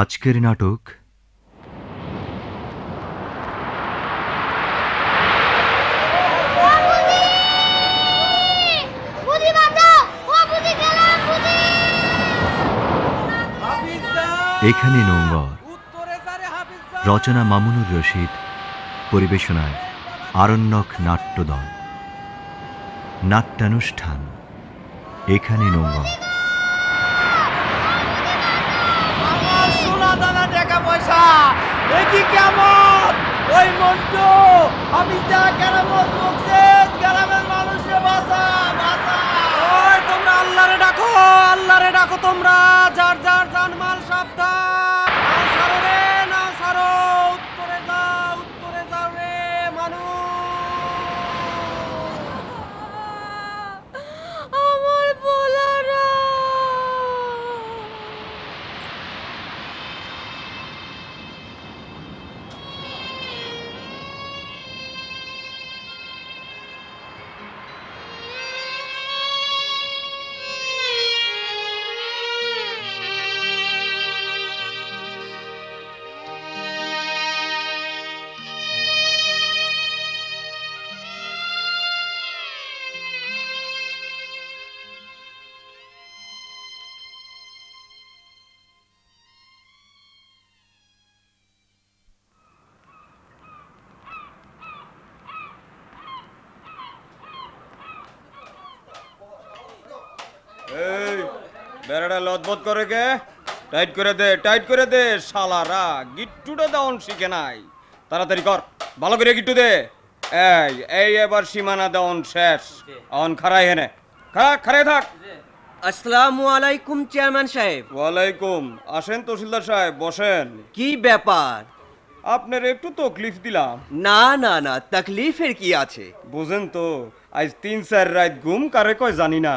আজকের নাটক এখানে নোঙ্গর। রচনা মামুনুর রশিদ, পরিবেশনায় আরণ্যক নাট্যদল। নাট্যানুষ্ঠান এখানে নোঙ্গর। টাকা পয়সা দেখি কেমন ওই মন্টু হাফিজা কেরামত বকছেন গ্রামের মানুষে বাঁচা বাঁচা। ওই তোমরা আল্লাহরে ডাকো তোমরা যার যার জানমাল সাবধান। নাও ছাড়ো রে নাও ছাড়ো, উত্তরে যাও রে মানুষ। আমার বলারা এই বেড়াটা লদবদ করে কে? টাইট করে দে শালারা, গিট্টুটা দেওয়ান শিখে নাই। তাড়াতাড়ি কর, ভালো করে গিট্টু দে। এই এবার সীমানা দেওয়ান শেষ। অন খাড়াই হেনে খাড়াই থাক। আসসালামু আলাইকুম চেয়ারম্যান সাহেব। ওয়ালাইকুম আসেন তহসিলদার সাহেব, বসেন। কি ব্যাপার? আপনার একটু তকলিফ দিলাম। না তকলিফের কি আছে? বুঝেন তো, আজ 3-4 রাত ঘুম কারে কয় জানি না।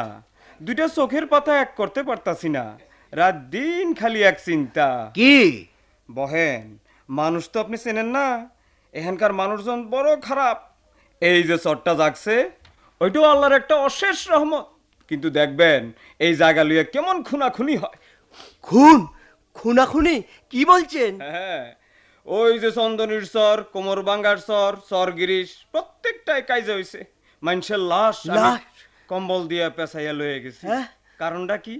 দুইটা চোখের পাতা এক করতে পারতাছি না। রাত দিন খালি এক চিন্তা। কি? বহেন, মানুষ তো আপনি চেনেন না, এখানকার মানুষজন বড় খারাপ। এই যে চটটা জাগছে ওইটাও আল্লাহর একটা অশেষ রহমত। কিন্তু দেখবেন এই জায়গা লইয়া কেমন খুনাখুনি হয়। খুনাখুনি কি বলছেন? হ্যাঁ, ওই যে চন্দনীর চর, কোমর বাঙ্গার চর গিরিশ, প্রত্যেকটাই কাইজে হইছে। মানুষের লাশ কম্বল দিয়ে পেঁচাইয়া লয়ে গেছে। কারণটা কি?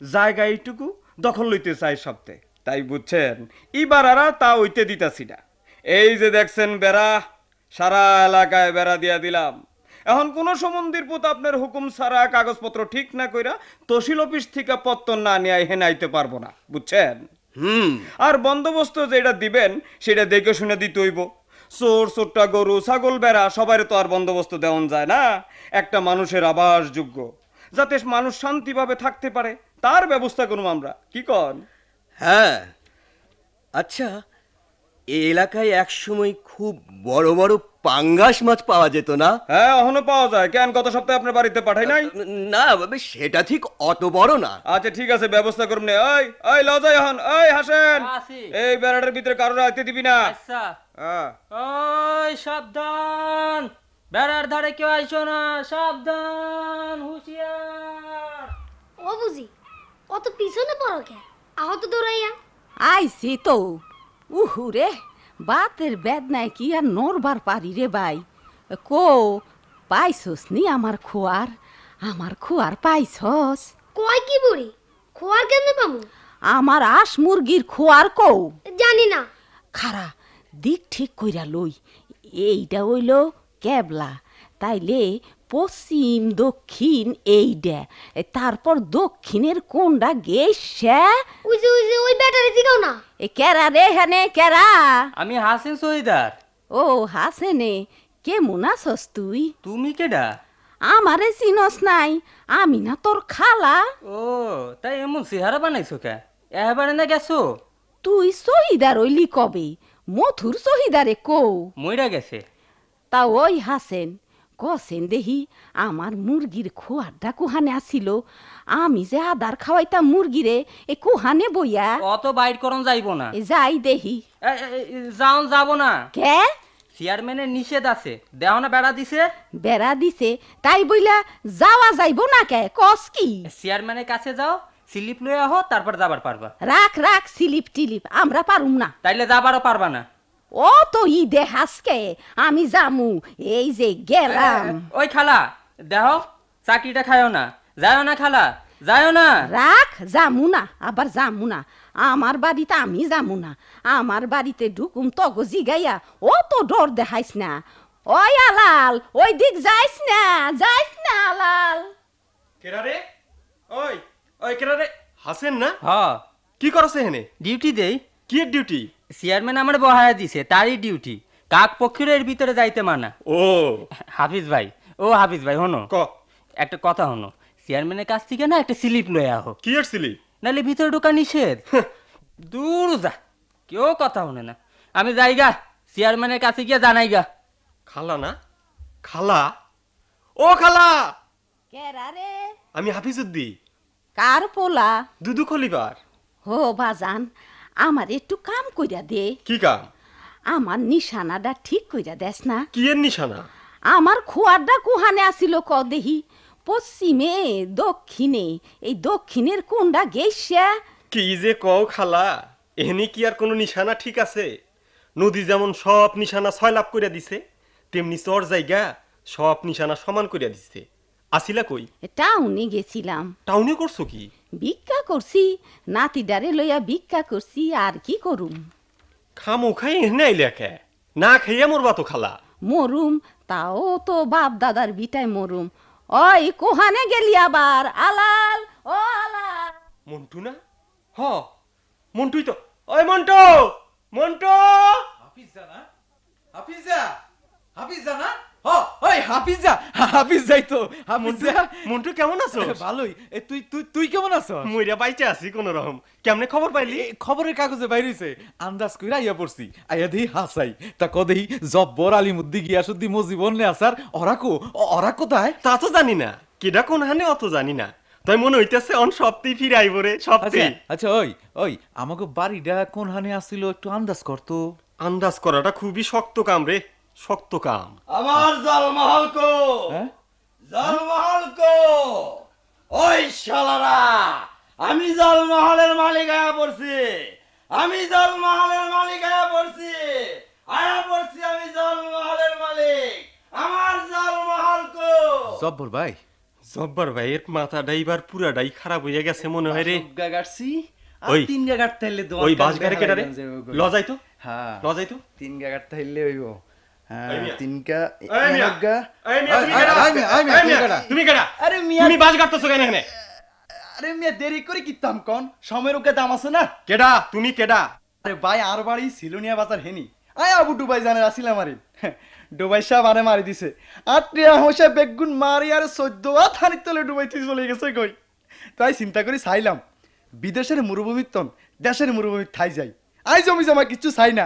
জায়গা এইটুকু দখল লইতে চাই সপ্তাহে, তাই বুঝছেন ইবারারা তা হইতে দিতাছি না। এই যে দেখছেন বেড়া, সারা এলাকায় বেড়া দিয়া দিলাম। এখন কোন সমন্দির পুত আপনার হুকুম ছাড়া কাগজপত্র ঠিক না কইরা তহসিল অফিস থেকে পত্তন না নিয়ে হেনে আইতে পারবো না, বুঝছেন? আর বন্দোবস্ত যেটা দিবেন সেটা দেখে শুনে দিতে হইব। চোরটা গরু ছাগল বেড়া সবাই তো আর বন্দোবস্ত দেওয়া যায় না। একটা মানুষের আবাসযোগ্য, যাতে মানুষ শান্তিভাবে থাকতে পারে, তার ব্যবস্থা করুম আমরা। কি কন? হ্যাঁ, আচ্ছা, এই এলাকায় একসময় খুব বড় বড় পাঙ্গাস মাছ পাওয়া যেত না? হ্যাঁ, এখনো পাওয়া যায়। কেন, গত সপ্তাহে আপনার বাড়িতে পাঠাই নাই? না বাবা, সেটা ঠিক অত বড় না। আচ্ছা ঠিক আছে, ব্যবস্থা করুন। ওই লজাই এখন ওই হাসেন, এই বেড়াটার ভিতরে কারোর আইতে দিবি না। আচ্ছা ওই সাবধান, বেড়ার ধারে কেউ আইসো না, সাবধান, হুঁশিয়ার। ও বুঝি অত পিছনে পড়ো কে? আহত দৌড়াইয়া আইছি তো। উহুরে, বাতের বেদনায় কি আর নড়বার পারি রে ভাই। কো পাইছস নি আমার খোয়ার পাইছস? কয় কি বুড়ি, খোয়ার কেমনে পামু? আমার আস মুরগির খোয়ার কও? জানি না। খারা দিক ঠিক কইরা লই। এইটা হইল ক্যাবলা, তাইলে পশ্চিম দক্ষিণ এইটা, তারপর দক্ষিণের কোনটা গেছে? ওই যে ওই ব্যাটারি জিগাও না। এ কেরা রে হানে কেরা? আমি হাসিন সহিদার। ও হাসেনে, কেমন আছস তুই? তুমি কেডা? আমারে চিনস নাই? আমি না তোর খালা। ও তাই এমন চেহারা বানাইছো কে? এবারে না গেছো? তুই শহীদার হইলি কবে? মথুর শহীদারে কও? মইরা গেছে। তা ওই হাসেন কসেন দেহি আমার মুরগির খোয়ারটা কুহানে আসিল। আমি যে আদার খাওয়াইতাম মুরগিরে, এ কুহানে বইয়া অত বাইট করন যাইব না। যাই দেহি। যাব না। কে? চেয়ারম্যানের নিষেধ আছে, দেও না বেড়া দিছে। বেড়া দিছে তাই বইলা যাওয়া যাইব না কে? কস কি? চেয়ারম্যানের কাছে যাও, স্লিপ লয়ে আহ, তারপর যাবার পারবা। রাখ রাখ স্লিপ টিলিপ আমরা পারুম না। তাইলে যাবারও পারবা না। ও তো ঈদে হাসকে আমি জামু এই যে গেলাম। ওই খালা দেখো চাকরিটা খায়ও না, যায়ও না খালা, যায়ও না। রাখ জামু না, আবার জামু না। আমার বাড়িতে আমি যামু না। আমার বাড়িতে ঢুকুম তগো জিগাইয়া ও তো ডর দেখাইস না। ওই আলাল ওই দিক যাইস না, যাইস না আলাল। কেডা রে? ওই ওই কেডা রে? হাসেন না? হ, কি করছে হেনে? ডিউটি দেই। কি ডিউটি? চেয়ারম্যান আমার বহায়া দিছে, তারই ডিউটি। কাক পক্ষীর এর ভিতরে যাইতে মানা। ও হাফিজ ভাই, ও হাফিজ ভাই হনো, ক একটা কথা হনো, চেয়ারম্যানের কাছ থেকে না একটা স্লিপ লয়ে আহ, কি আসছিলি? নাহলে ভিতরে ঢোকা নিষেধ। দূর যা, কেউ কথা হনে না। আমি যাইগা চেয়ারম্যানের কাছে গিয়ে জানাইগা। খালা না? খালা? ও খালা, কেরা রে? আমি হাফিজুদ্দি, কার পোলা? দুদু খলিবার। হো বাজান, আমার একটু কাম কইরা দে। কি কাম? আমার নিশানাটা ঠিক কইরা দেস না। কি এর নিশানা? আমার খোয়ারটা কুহানে আসিল ক দেহি। পশ্চিমে দক্ষিণে, এই দক্ষিণের কোনটা গেইসা? কি যে কও খালা, এখানে কি আর কোনো নিশানা ঠিক আছে? নদী যেমন সব নিশানা ছয়লাভ করে দিছে, তেমনি চর জায়গা সব নিশানা সমান করে দিছে। আসিলা কই? টাউনে গেছিলাম, টাউনে করছো কি? ভিক্ষা করছি, নাতিডারে লইয়া ভিক্ষা করছি, আর কি করুম? খামো খাই এখানে আইলে কে? না খাইয়া মরবা তো খালা। মরুম, তাও তো বাপ দাদার বিটায় মরুম। ওই কোহানে গেলি আবার আলাল? ও আলাল, মন্টু না? হ মন্টুই তো। ওই মন্টু, মন্টু! হাফিজা না? হাফিজা, হাফিজা না? হ, ওই হাফিজা, হাফিজ যাই তো। মন্টু, হাফিজা, মন্টু কেমন আছো? ভালোই। এ, তুই তুই তুই কেমন আছো? মইরা বাইচে আছি কোন রকম। কেমনে খবর পাইলি? খবরের কাগজে বাইরেছে, আন্দাজ কইরা আইয়া পড়ছি। আইয়া দেহি হাসাই, তা কদেহি জব্বর আলিমুদ্দি গিয়াসুদ্দি মুজিবন নে আসার। ওরা কোথায়? তা তো জানি না, কেডা কোন হানে অত জানি না। তাই মনে হইতেছে অন সপ্তাহে ফিরে আইব রে, আচ্ছা সপ্তাহে। আচ্ছা, ওই ওই আমাকে বাড়িটা কোন হানে আসছিল একটু আন্দাজ করতো। আন্দাজ করাটা খুবই শক্ত কাম রে, শক্ত কাম। আমার জলমহল কো, হ্যাঁ? জলমহল কো, ওই শালারা, আমি জলমহলের মালিক আয়া পড়ছি, আমি জলমহলের মালিক আয়া পড়ছি, আমি জলমহলের মালিক, আমার জলমহল কো। জব্বর ভাই, জব্বার ভাইয়ের মাথাটা এবার পুরাটাই খারাপ হইয়া গেছে মনে হয় রে। গাগাড়ছি আর ওই, তিন গাগাড় তাইলে ওই বাস গাড়ি কেডা রে? লজাই তো, হ্যাঁ লজাই তো। তিন গাগাড় তাইলে হইব। হ্যাঁ এই মিয়া। তিনকা এই মিয়া, একগা। এই মিয়া, তুমি কেডা? এই মিয়া, এই মিয়া, এই মিয়া, তুমি কেডা? তুমি কেডা? আরে মিয়া, তুমি বাস গাড়তেছো কেন এখানে? আরে মিয়া দেরি করে কিতাম কোন সময়ের ওকে দাম আছে না। কেডা? তুমি কেডা? আরে ভাই আর বাড়ি সিলুনিয়া বাজার হেনি আয় আবু ডুবাই জানে আসিলা মারি ডুবাই সাহেব আরে মারি দিছে আটরিয়া হোসা বেগুন মারি আর 14 থানির তলে ডুবাই তুই চলে গেছে কই। তাই চিন্তা করি চাইলাম বিদেশের মরুভূমির তন দেশের মরুভূমির ঠাই যাই। আই জমি জমা কিছু চাই না,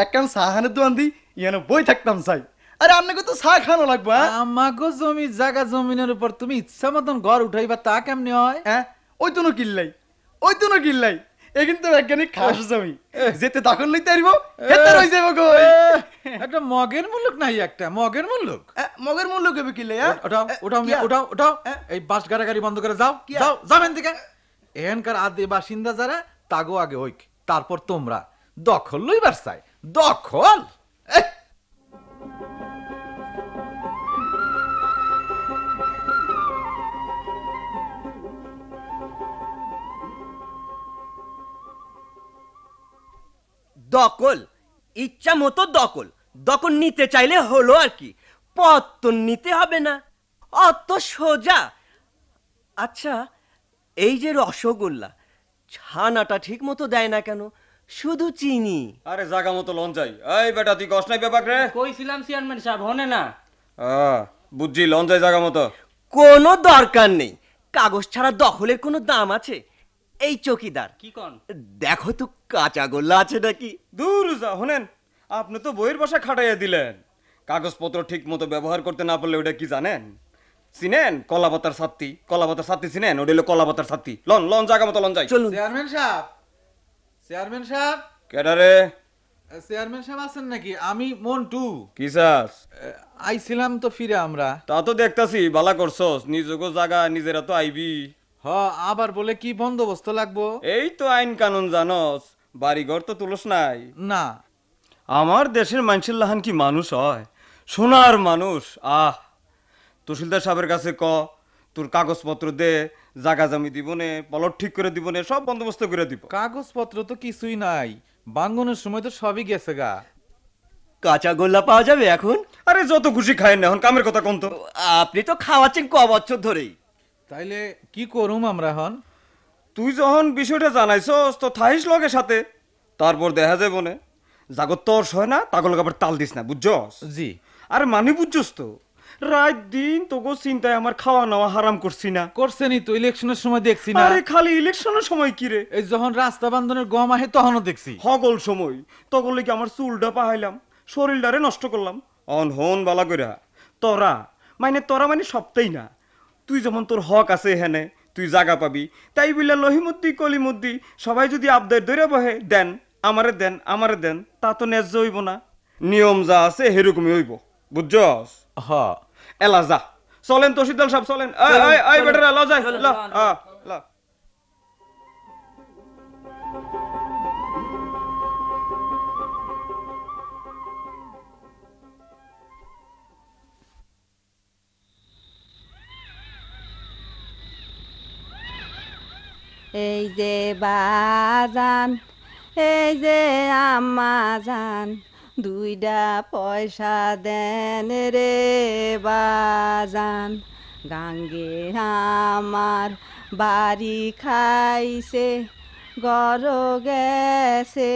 এক কান সাহানের দোয়ান দি ইয়ানো বই থাকতাম চাই। আরে আপনাকে তো চা খানো লাগবো। আমাগো জমি জায়গা জমিনের উপর তুমি ইচ্ছা মতন ঘর উঠাইবা, তা কেমনে হয়? হ্যাঁ ওই তো কিল্লাই, ওই তো কিল্লাই, এ কিন্তু বৈজ্ঞানিক খাস জমি, যেতে দখল লইতে পারবো হেতে রই যাবো কই। একটা মগের মুল্লুক নাই, একটা মগের মুল্লুক। মগের মূল্য কেবে কিল্লাই? ওঠাও ওঠাও মিয়া, ওঠাও ওঠাও। এই বাস গাড়ি বন্ধ করে যাও, যাও যাবেন থেকে। এখানকার আদি বাসিন্দা যারা তাগো আগে হইক, তারপর তোমরা দখল লইবার চাই, দখল। এহ! দখল, ইচ্ছা মতো দখল, দখল নিতে চাইলে হলো আর কি, পত্তন নিতে হবে না, অত সোজা। আচ্ছা, এই যে রসগোল্লা, ছানাটা ঠিক মতো দেয় না কেন, শুধু চিনি? আরে জাগা মতো লন যাই। এই বেটা তুই কষ্ট নাই ব্যাপার রে। কইছিলাম চেয়ারম্যান সাহেব হনে না। বুঝছি লন যাই জাগা মতো। কোনো দরকার নেই, কাগজ ছাড়া দখলের কোনো দাম আছে? এই চকিদার, কি কন? দেখো তো কাঁচা গোল্লা আছে নাকি। দূর যা, শোনেন আপনি তো বইয়ের বাসা খাটাইয়া দিলেন। কাগজপত্র ঠিক মতো ব্যবহার করতে না পারলে ওটা কি জানেন? চিনেন কলাপাতার ছাত্তি? কলাপাতার ছাত্তি চিনেন? ওটা হলো কলাপাতার ছাত্তি। লন লন জাগা মতো লন যাই। চলুন। চেয়ারম্যান সাহেব, চেয়ারম্যান সাহেব, কেডারে? চেয়ারম্যান সাহেব আছেন নাকি? আমি মন্টু। কি চাস? আইছিলাম তো ফিরে আমরা। তা তো দেখতাছি, বালা করছস, নিজগো জাগা নিজেরা তো আইবি। আবার বলে কি বন্দোবস্ত লাগবো? এই তো আইন কানুন জানস, বাড়িঘর তো তুলস নাই। না। আমার দেশের মানুষের লাহান কি মানুষ হয়? সোনার মানুষ। তহসিলদার সাহেবের কাছে ক, তোর কাগজপত্র দে, জাগা জমি দিবনে, পলট ঠিক করে দিবনে, সব বন্দোবস্ত করে দিব। কাগজপত্র তো কিছুই নাই, বাঙ্গনের সময় তো সবই গেছে গা। কাঁচা গোল্লা পাওয়া যাবে এখন? আরে যত খুশি খায়েন না, এখন কামের কথা কোন তো। আপনি তো খাওয়াচ্ছেন ক বছর ধরেই। তাইলে কি করুম আমরা হন? তুই যখন বিষয়টা জানাইছস তো থাইস লগে সাথে, তারপর দেখা যাবে না জাগত তোর হয় না, তাগল আবার তাল দিস না, বুঝছস? জি। আরে মানে বুঝছস তো, রাত দিন তোকে চিন্তায় আমার খাওয়া নাওয়া হারাম করছি না। করছেনই তো, ইলেকশনের সময় দেখছি না। আরে খালি ইলেকশনের সময় কি রে, এই যখন রাস্তা বান্ধনের গম আহে তখনও দেখছি। হগল সময় তখন কি আমার চুলটা পাহাইলাম, শরীরটারে নষ্ট করলাম। অন হন বালা কইরা তোরা মানে সপ্তাহই না, তুই যেমন তোর হক আছে হেনে তুই জাগা পাবি, তাই বললে লহিমুদ্দি কলিমুদ্দি সবাই যদি আবদার ধরে বহে দেন আমারে দেন, তা তো ন্যায্য হইব না। নিয়ম যা আছে সেরকমই হইব, বুঝছস? হ। এলা যা, চলেন তহসিলদার সাহেব চলেন। বেটারা ল যায় ল। এই যে বাজান, এই যে আম্মা জান, দুইটা পয়সা দেন রে বাজান। গাঙ্গে আমার বাড়ি খাইছে, গর গেছে,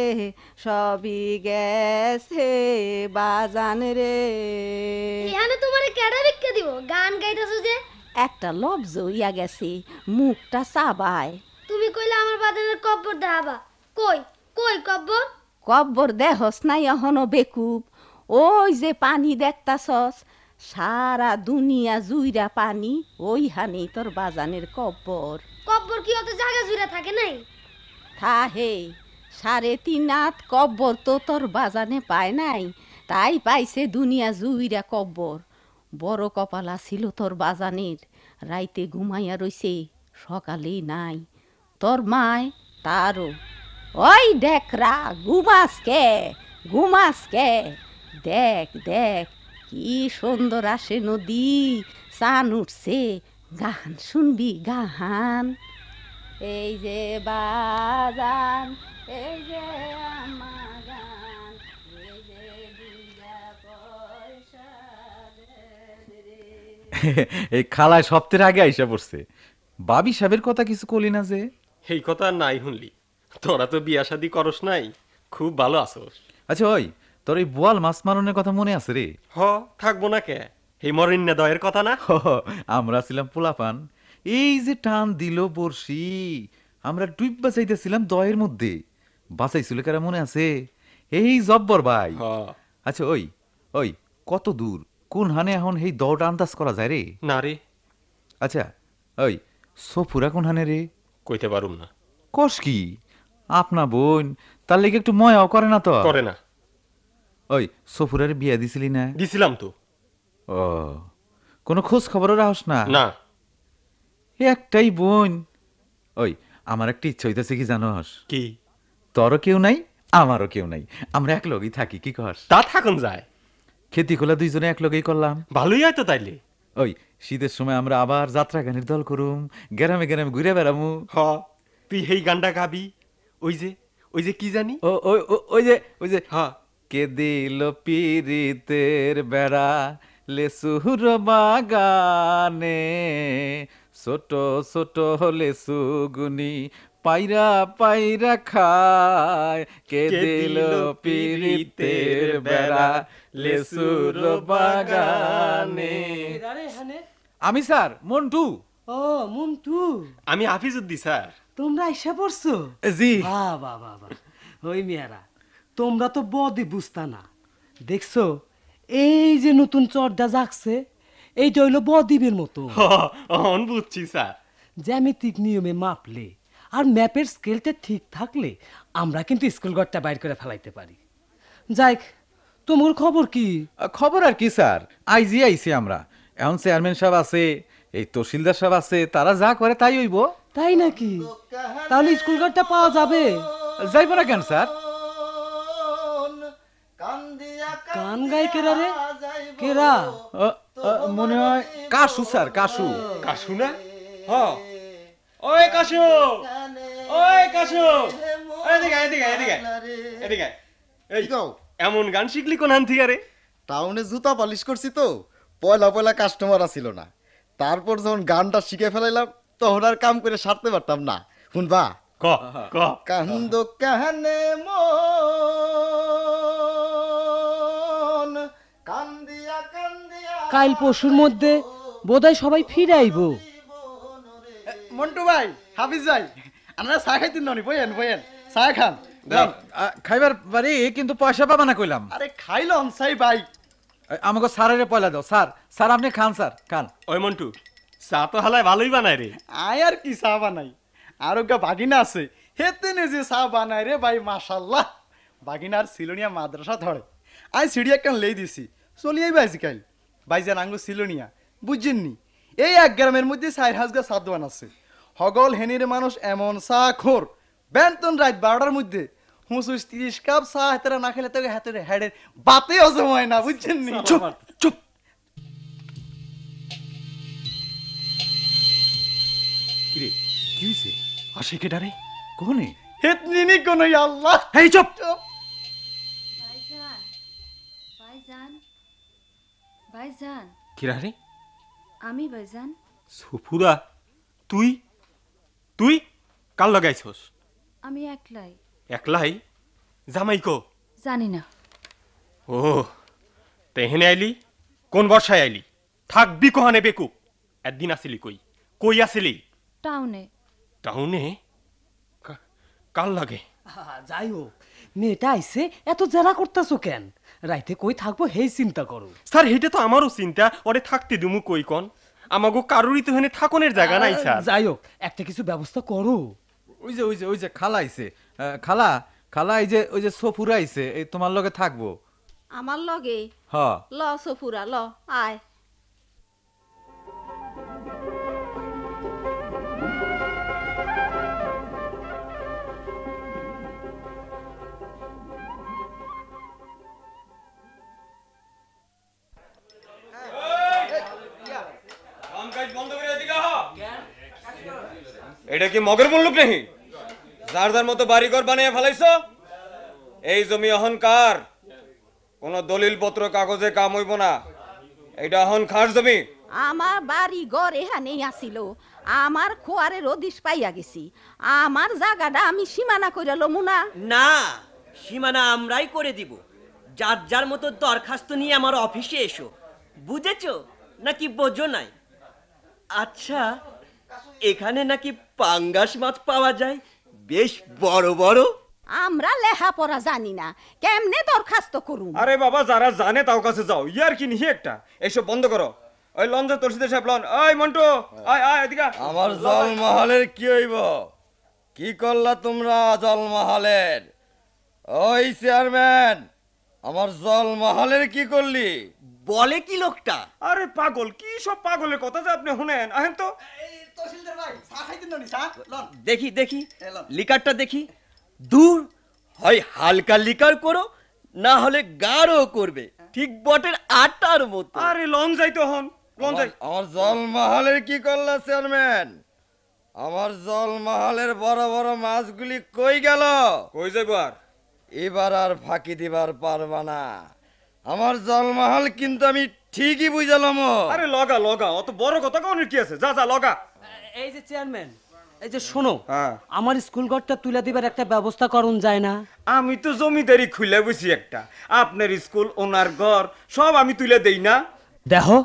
সবই গেছে বাজান রে। এখানে তোমারে কেডা ভিক্ষা দিব? গান গাইতেছো যে? একটা লব্জ ইয়া গেছে, মুখটা চাবায়। তুমি কইলে আমার বাদানের কব্বর দেখাবা। কই কই কব্বর? কব্বর দেহস নাই এখনো বেকুব, ওই যে পানি দেখতাছস, সারা দুনিয়া জুইরা পানি, ওইখানেই তোর বাজানের কব্বর। কব্বর কি অত জায়গা জুড়ে থাকে নাই? থাহে 3.5 হাত কব্বর তো তোর বাজানে পায় নাই, তাই পাইছে দুনিয়া জুইরা কব্বর। বড় কপালা ছিল তোর বাজানের, রাইতে ঘুমাইয়া রইছে, সকালেই নাই। তোর মায় তারও, ওই দেখরা ঘুমাস কে, দেখ কি সুন্দর আসে নদী, চান উঠছে, গান শুনবি গান। এই যে বাজান, এই যে আমার গান, এই যে দুইটা পয়সা দেন রে। এই খালায় সপ্তাহের আগে আইসা পড়ছে। বাবি সাহেবের কথা কিছু কলি না যে? এই কথা নাই শুনলি, তোরা তো বিয়া শাদি করস নাই, খুব ভালো আছোস। আচ্ছা ওই তোর এই বোয়াল মাছ মারনের কথা মনে আছে রে? থাকবো না কে, এই মরিন্না দয়ের কথা না? আমরা ছিলাম পোলাপান, এই যে টান দিল বর্ষি, আমরা ডুব বাঁচাইতেছিলাম দয়ের মধ্যে, বাঁচাইছিল কারা মনে আছে? এই জব্বর ভাই। আচ্ছা ওই কত দূর কোন হানে এখন এই দটা আন্দাজ করা যায় রে? না রে। আচ্ছা ওই সফুরা কোন হানে রে? কইতে পারুম না। কস কি আপনা বোন, তার লেগে একটু ময়াও করে না? তো করে না। ওই সফুরার বিয়া দিছিলি না? দিছিলাম তো। ও, কোনো খোঁজ খবরও রাখস না? না। একটাই বোন। ওই আমার একটা ইচ্ছা হইতেছে কি জানস? কি? তোরও কেউ নাই আমারও কেউ নাই, আমরা এক লগেই থাকি, কি কস? তা থাকুন যায়। খেতি খোলা দুইজনে এক লগেই করলাম, ভালোই হয় তো তাইলে। ওই শীতের সময় আমরা আবার যাত্রা গানের দল করুম, গ্রামে গ্রামে ঘুরে বেড়ামু। তুই এই গানটা গাবি, ওই যে কি জানি, ওই যে কে দিল পিরিতের বেড়া লেসুর বাগানে, ছোট ছোট লেসু গুনি পাইরা পাইরা খায়, কে দিল পিরিতের বেড়া লেসুর বাগানে। আমি স্যার মন্টু। ও মন্টু, আমি হাফিজুদ্দি স্যার। তোমরা এসে পড়ছো? জি। বাবা ওই মেয়েরা, তোমরা তো বদি বুঝতা না। দেখছো এই যে নতুন চর্দা জাগছে, এইটা হইলো বদ্বীপের মতো। বুঝছি স্যার। জ্যামিতিক নিয়মে মাপলে আর ম্যাপের স্কেলটা ঠিক থাকলে আমরা কিন্তু স্কুল ঘরটা বাইর করে ফেলাইতে পারি। যাই, তোমার খবর কি? খবর আর কি স্যার, আইজি আইছি আমরা। এখন চেয়ারম্যান সাহেব আছে, এই তহসিলদার সাহেব আছে, তারা যা করে তাই হইব। তাই নাকি? তাহলে স্কুল কার্ডটা পাওয়া যাবে? যাইব না কেন স্যার? গান গায় কেরা রে? কেরা? মনে হয় কাশু স্যার, কাশু। কাশু না? হ্যাঁ। ওই কাশু, ওই কাশু, এদিকে এদিকে এদিকে এদিকে। এই এমন গান শিখলি কোন হান থেকে রে? টাউনে জুতা পালিশ করছি তো, পয়লা পয়লা কাস্টমার আসিল না। তারপর যখন গানটা শিখে ফেলাইলাম তখন আর কাম করে সারতে পারতাম না। শুনবা? ক ক কান্দ কাহানে মন কান্দিয়া কান্দিয়া। কাল পরশুর মধ্যে বোধহয় সবাই ফিরে আইবো। মন্টু ভাই, হাফিজ ভাই, আমরা চা খাইতে ননি, বইয়েন বইয়েন, চা খান। খাইবার পারি কিন্তু পয়সা পাবা না কইলাম। আরে খাইলাম সাই ভাই। আমাকে স্যারের পয়লা দাও। স্যার, স্যার আপনি খান স্যার, খান। ওই মন্টু, চা তো হালায় ভালোই বানায় রে। আয় আর কি চা বানাই, আর ওগা বাগিনা আছে, হেতে নে যে চা বানাই রে ভাই, মাশাল্লাহ। বাগিনার সিলোনিয়া মাদ্রাসা ধরে, আই সিঁড়ি একটা লেই দিছি, চলি আইবা আজকাল। ভাইজান আঙ্গু সিলোনিয়া বুঝছেননি, এই এক গ্রামের মধ্যে 4 হাজার সাদওয়ান আছে। হগল হেনির মানুষ এমন চা খোর, বেন্তন রাত 12টার মধ্যে হুঁসুস 30 কাপ চা হাতেরা না খেলে তোকে হাতের হেডের বাতে হজম হয় না, বুঝছেননি? চুপ চুপ। কিরে কি হইছে? আসে কেডা রে? কোনে? হেতনিনি কোন আল্লাহ। এই চুপ। ভাইজান, ভাইজান, ভাইজান। কিরা রে? আমি ভাইজান। সুফুরা, তুই তুই কাল লাগাইছস? আমি একলাই। একলাই? জামাই কো? জানি না। ও তেহেনে আইলি? কোন বর্ষায় আইলি? থাকবি কোহানে বেকুব? একদিন আসিলি কই? কই আসিলি? টাউনে। টাউনে? কাল লাগে? যাই হোক, মেয়েটা আইছে, এত জেরা করতেছো কেন? রাইতে কই থাকবো হেই চিন্তা করো। স্যার হেটা তো আমারও চিন্তা, ওরে থাকতে দিমু কই কন? আমাগো কারুরই তো হেনে থাকনের জায়গা নাই স্যার। যাই হোক, একটা কিছু ব্যবস্থা করো। ওই যে খালা আইছে। খালা, খালা এই যে ওই যে সফুরা আইছে, এই তোমার লগে থাকবো। আমার লগে? হ। ল সফুরা ল, আয়। এটা কি মগের মুল্লুক নেই? যার যার মতো বাড়িঘর বানিয়ে ফেলাইছো। এই জমি অহংকার, কোন দলিল পত্র কাগজে কাম হইব না। এটা অহন খাস জমি। আমার বাড়ি ঘর এখানেই আসিল, আমার খোয়ারের অদিশ পাইয়া গেছি। আমার জায়গাটা আমি সীমানা কইরা লমু না? না, সীমানা আমরাই করে দিব। যার যার মতো দরখাস্ত নিয়ে আমার অফিসে এসো, বুঝেছো নাকি বোঝো নাই? আচ্ছা, এখানে নাকি পাঙ্গাস মাছ পাওয়া যায়, বেশ বড় বড়। আমরা লেখাপড়া জানি না, কেমনে দরখাস্ত করুম? আরে বাবা, যারা জানে তাও কাছে যাও, ইয়ার কি নিহি একটা। এইসব বন্ধ করো। ওই লঞ্চে তলসিদে সাহেব লন। ওই মন্টু, আয় আয় এদিকে। আমার জলমহলের কি হইব? কি করলা তোমরা জলমহলের? ওই চেয়ারম্যান, আমার জলমহলের কি করলি? বলে কি লোকটা? আরে পাগল, কি সব পাগলের কথা যে আপনি শুনেন। আহেন তো। তহসিলদার ভাই, চা খাইতে ননি, চা লন। দেখি দেখি লিকারটা দেখি। দূর, হয় হালকা লিকার করো, না হলে গাঢ় করবে, ঠিক বটের আটার মতো। আরে লন যাই তো হন, লন যাই। আমার জলমহলের কি করলা চেয়ারম্যান? আমার জলমহলের বড় বড় মাছগুলি কই গেল? কই যাইব আর? এবার আর ফাঁকি দিবার পারবা না। আমার জলমহল কিন্তু আমি ঠিকই বুঝালাম। আরে লগা লগা, অত বড় কথা কোনের কি আছে? যা যা লগা। এই যে চেয়ারম্যান, এই যে শোনো, আমার স্কুল ঘরটা তুলে দিবার একটা ব্যবস্থা করুন যায় না? আমি তো জমিদারি খুলে বসি একটা, আপনার স্কুল, ওনার ঘর সব আমি তুলে দেই না? দেখো,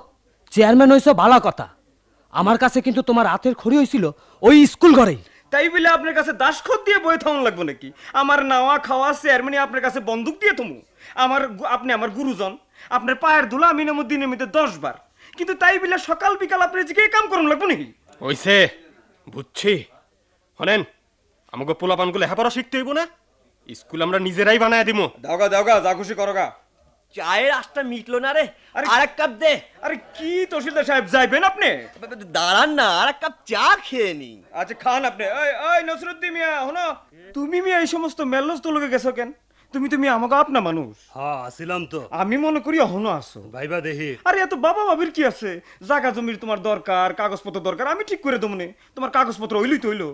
চেয়ারম্যান হইছো ভালো কথা, আমার কাছে কিন্তু তোমার হাতের খড়ি হইছিল ওই স্কুল ঘরেই। তাই বলে আপনার কাছে দাসখত দিয়ে বই থাকুন লাগবো নাকি? আমার নাওয়া খাওয়া চেয়ারম্যান আপনার কাছে বন্দুক দিয়ে থমু? আপনি আমার গুরুজন, আপনার পায়ের ধুলা আমি নেমু দিনের মধ্যে 10 বার। কিন্তু তাই বলে সকাল বিকাল আপনার যে কাম করুন লাগবো নাকি? হইছে, বুঝছি। শোনেন, আমাকে পোলাপানগুলো লেখাপড়া শিখতে হইব না? স্কুল আমরা নিজেরাই বানায় দিব। দাওগা দাওগা, যা খুশি করোগা। চায়ের আশটা মিটলো না রে, আর এক কাপ দে। আরে কি তহসিলদার সাহেব, যাইবেন আপনি? দাঁড়ান না, আর এক কাপ চা খেয়ে নি। আচ্ছা খান আপনি। ওই ওই নসরুদ্দিন মিয়া, হনো তুমি মিয়া এই সমস্ত মেলস তো লোকে গেছো কেন? তুমি আমাকে আপনা মানুষ। হ্যাঁ আসিলাম তো। আমি মনে করি এখনো আসো। ভাইবা দেখি। আরে এত বাবা বাবির কি আছে? জায়গা জমির তোমার দরকার, কাগজপত্র দরকার, আমি ঠিক করে দেবো। তোমার কাগজপত্র হইলই তো হইলো।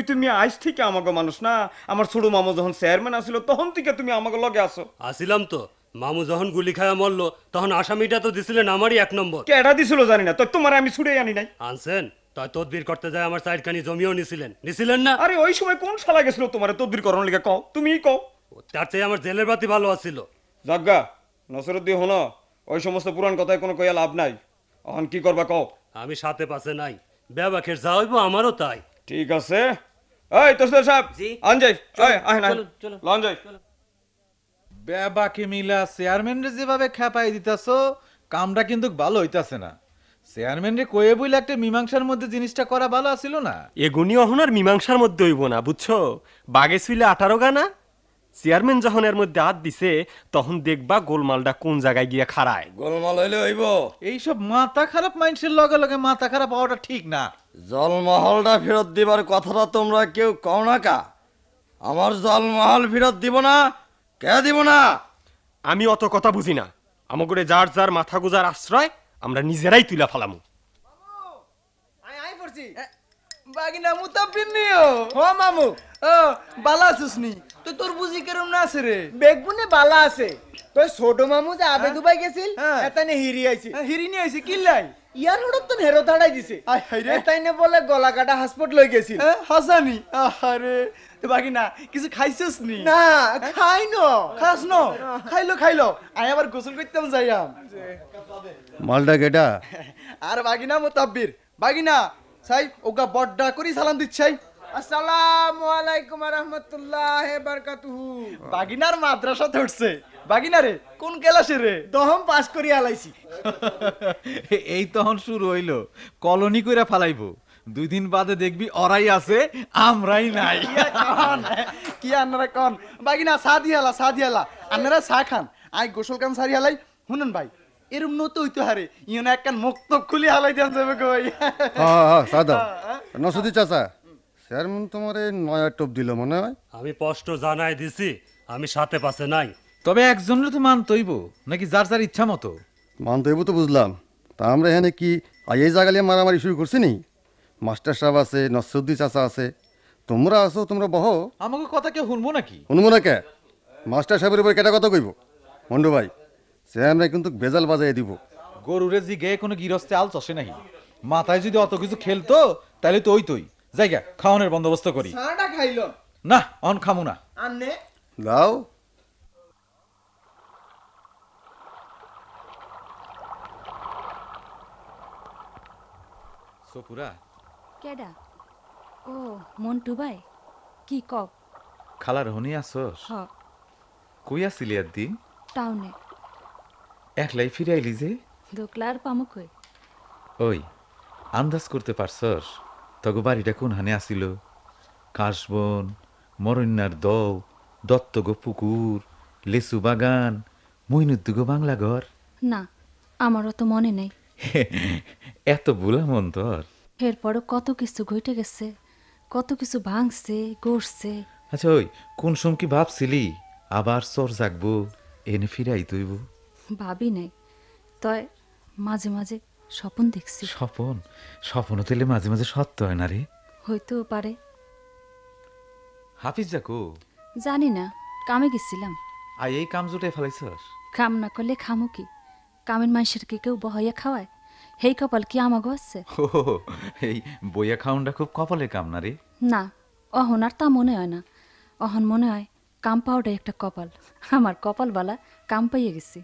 তুমি আজ থেকে আমাকে মানুষ না। আমার ছোট মামু যখন চেয়ারম্যান আসিল তখন থেকে তুমি আমাকে লগে আসো। আসিলাম তো। মামু যখন গুলি খায়া মরলো তখন আসামিটা তো দিছিলেন আমারই 1 নম্বর। কেডা দিছিল জানি না, তো তোমার আমি ছুড়ে আনি নাই। আনছেন তাই তদবির করতে যায় আমার সাইডখানি জমিও নিছিলেন না? আরে ওই সময় কোন শালা গেছিল তোমার তদবির করার লিগে? কও, তুমিই কও। তার চেয়ে আমার জেলের বাতি ভালো আছিল। জাগা নসরুদ্দিন, হনো ওই সমস্ত পুরান কথায় কোনো কইয়া লাভ নাই। এখন কি করবা কও? আমি সাথে পাশে নাই, বেবাকের যা হইব আমারও তাই। ঠিক আছে। এই তহসিলদার সাহেব, আন যাই। আয় না লন যাই। বেবাকে মিলা চেয়ারম্যান রে যেভাবে খেপাই দিতাছো, কামটা কিন্তু ভালো হইতাছে না। চেয়ারম্যান রে কয়ে বইলে একটা মীমাংসার মধ্যে জিনিসটা করা ভালো আছিল না। এগুনি অহন আর মীমাংসার মধ্যে হইব না, বুঝছো? বাগে শুইলে 18 গানা। চেয়ারম্যান যখন এর মধ্যে হাত দিছে তখন দেখবা গোলমালটা কোন জায়গায় গিয়া খাড়ায়। গোলমাল হইলে হইব। এইসব মাথা খারাপ মানুষের লগে লগে মাথা খারাপ হওয়াটা ঠিক না। জলমহলটা ফেরত দিবার কথাটা তোমরা কেউ কও না কা? আমার জলমহল ফেরত দিব না, কে দিব না? আমি অত কথা বুঝি না। আমাগরে যার যার মাথা গুজার আশ্রয় আমরা নিজেরাই তুলা ফেলামু। বাগিনা মুতাব্বির নিও। ও মামু, ও বালা আছিস নি? তো তোর বুঝি কেরম না আছে রে? বেগুনে বালা আছে। তো ছোট মামু যে আবে দুবাই গেছিল, এতানে হিরি আইছে। হিরি নি আইছে কি লাই? ইয়ার হড়ত তো হেরো দাঁড়াই দিছে। এতাইনে বলে গলা কাটা হাসপাতাল লই গেছিল। হাসানি, আরে তো বাগিনা কিছু খাইছিস নি? না খাই ন। খাস ন? খাইলো। আই আবার গোসল করতাম যাইয়াম। মালটা কেটা? আর বাগিনা মুতাব্বির। বাগিনা সাই ওগা বড়ডা করি সালাম দিচ্ছাই। আসসালামু আলাইকুম ওয়া রাহমাতুল্লাহি ওয়া বারাকাতুহু। বাগিনার মাদ্রাসা ধরছে। বাগিনা রে কোন ক্লাসে রে? দহম পাস করি আলাইছি। এই তখন শুরু হইলো, কলোনি কইরা ফালাইবো। 2 দিন বাদে দেখবি ওরাই আছে, আমরাই নাই। কি আন্নারা কোন? বাগিনা চা দিয়ালা। আন্নারা চা খান, আই গোসল কান সারি হালাই। শুনুন ভাই, এরম নতো হইতো হারে ইয়না একখান মুক্ত খুলি হালাই দেন যাবে কই। হ্যাঁ সাদা নসুদি চাচা, চেয়ারম্যান তোমারে নয়া টপ দিল মনে হয়। আমি স্পষ্ট জানাই দিছি আমি সাথে পাশে নাই। তবে একজনের তো মানতইব নাকি যার যার ইচ্ছা মতো? মানতইব তো বুঝলাম, তা আমরা এখানে কি এই জায়গায় মারামারি শুরু করছি নি? মাস্টার সাহেব আছে, নসরুদ্দি চাচা আছে, তোমরা আছো, তোমরা বহ। আমাকে কথা কেউ শুনবো নাকি? শুনবো না কে? মাস্টার সাহেবের উপর কেটা কথা কইব? মন্ডু ভাই, চেয়ারম্যান কিন্তু বেজাল বাজাই দিব। গরুরে জি গে কোনো গিরস্তে আল চষে নাকি? মাথায় যদি অত কিছু খেলতো তাহলে তো ওই জায়গা খাওয়ানোর বন্দোবস্ত করি। চাটা খাইলো না, অন খামু না। আন্নে দাও। সপুরা কেডা? ও মন্টু ভাই, কি কব? খালার হনি আসস? হ। কই আসিলি একদিন? টাউনে। একলাই ফিরে আইলি যে? দোকলার পামুক কই? ওই আন্দাজ করতে পারছস তগো বাড়িটা কোনখানে আসিল? কাশবন, মরণ্যার দৌ, দত্তগো পুকুর, লেসু বাগান, মইনুদ্দুগো বাংলা ঘর? না, আমারও তো মনে নেই। এত বুলা মন তোর? এরপরও কত কিছু ঘটে গেছে, কত কিছু ভাঙছে গড়ছে। আচ্ছা ওই কোন সম কি ভাবছিলি আবার চর জাগবো, এনে ফিরাই তৈব? ভাবি নাই, তয় মাঝে মাঝে স্বপ্ন দেখছি। স্বপ্ন তেলে মাঝে মাঝে সত্য হয় না রে? হইতেও পারে। হাফিজ যাকো? জানি না, কামে গেছিলাম। আই এই কাম জুটে ফেলাইছস? কাম না করলে খামু কি? কামের মানুষের কি কেউ বহাইয়া খাওয়ায়? হেই কপাল কি আমাগো আছে? এই বইয়া খাউনটা খুব কপালের কাম না রে? না, অহন আর তা মনে হয় না। অহন মনে হয় কাম পাওয়াটাই একটা কপাল। আমার কপাল বালা কাম পাইয়ে গেছি।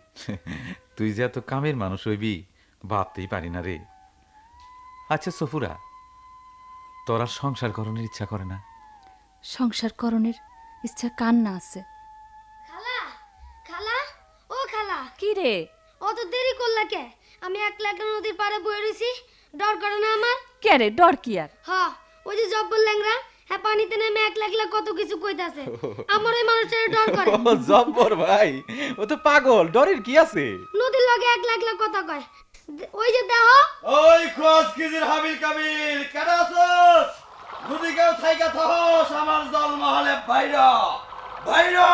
তুই যে এত কামের মানুষ হইবি ভাবতেই পারি না রে। আচ্ছা সফুরা, তোর আর সংসার করণের ইচ্ছা করে না? সংসার করণের ইচ্ছা কার না আছে? খালা খালা ও খালা, কি রে অত দেরি করলা কে? আমি একলা একলা নদীর পাড়ে বয়ে রইছি, ডর করে না আমার? কে রে, ডর কি আর? হ্যাঁ, ওই যে জব্বর ল্যাংরা হ্যাঁ পানিতে নেমে একলা একলা কত কিছু কইতাছে আমার এই মানুষটারে ডর করে জব্বর ভাই ও তো পাগল, ডরের কি আছে? নদীর লগে একলা একলা কথা কয় ওই যে দেহ ওই খোঁজ কিজির হাবিল কাবিল কেডা আছস? যদি কেউ থাইকা থাকস আমার জল মহলে বাইরা বাইরা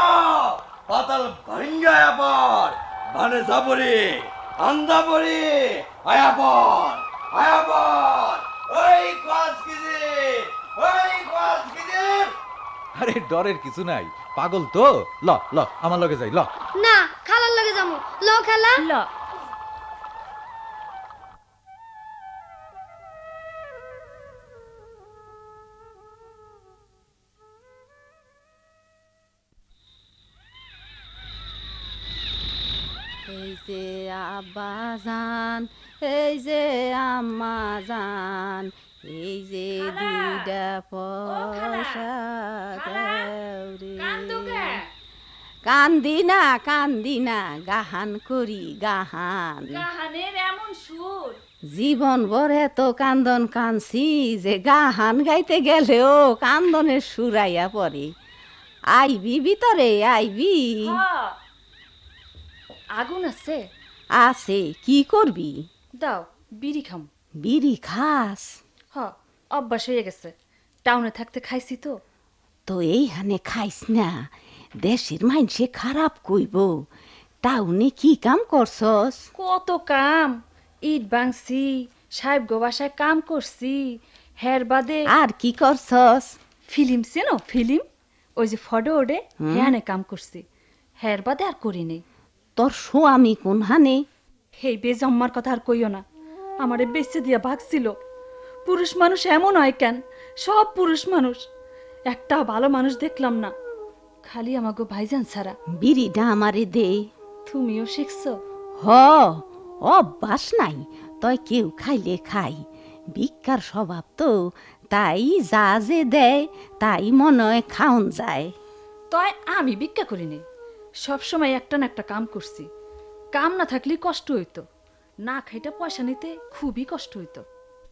পাতাল ভাঙ্গা আবার বানে যাবরে আন্দাবরে আয়াবর আয়াবর ওই খোঁজ কিজির ওই খোঁজ কিজির। আরে ডরের কিছু নাই, পাগল তো। ল ল আমার লগে যাই, ল। না খালার লগে যামু ল খালা ল এই যে আব্বা জান, এই যে আম্মা জান, এই যে দুইটা পয়সা দাও রে। কান্দি না গাহান করি গাহান। গাহানের এমন সুর জীবন ভরে তো কান্দন কানছি যে গাহান গাইতে গেলেও কান্দনের সুরাইয়া পড়ে। আইবি ভিতরে আইবি। আগুন আছে? আছে, কি করবি? দাও বিড়ি খাম। বিড়ি খাস? হ অভ্যাস হয়ে গেছে, টাউনে থাকতে খাইছি তো। তো এইখানে খাইস না, দেশের মাইনসে খারাপ কইব। টাউনে কি কাম করছস? কত কাম, ইট ভাঙছি, সাহেব গো বাসায় কাম করছি, হের বাদে আর কি করছস? ফিল্ম চেনো? ফিল্ম ওই যে ফটো ওডে হ্যানে কাম করছি, হের বাদে আর করি নেই। তোর স্বামী কোনহানে? হেই বেজম্মার কথা আর কইও না, আমারে বেঁচে দিয়া ভাগছিল। পুরুষ মানুষ এমন হয় কেন? সব পুরুষ মানুষ, একটা ভালো মানুষ দেখলাম না, খালি আমাগো ভাইজান ছাড়া। বিড়িটা আমারে দে। তুমিও শিখছো? হ, অভ্যাস নাই, তয় কেউ খাইলে খাই, ভিক্ষার স্বভাব তো, তাই যা যে দেয় তাই মনে হয় খাওন যায়। তয় আমি ভিক্ষা করিনি, সবসময় একটা না একটা কাম করছি। কাম না থাকলে কষ্ট হইতো, না খাইটা পয়সা নিতে খুবই কষ্ট হইতো।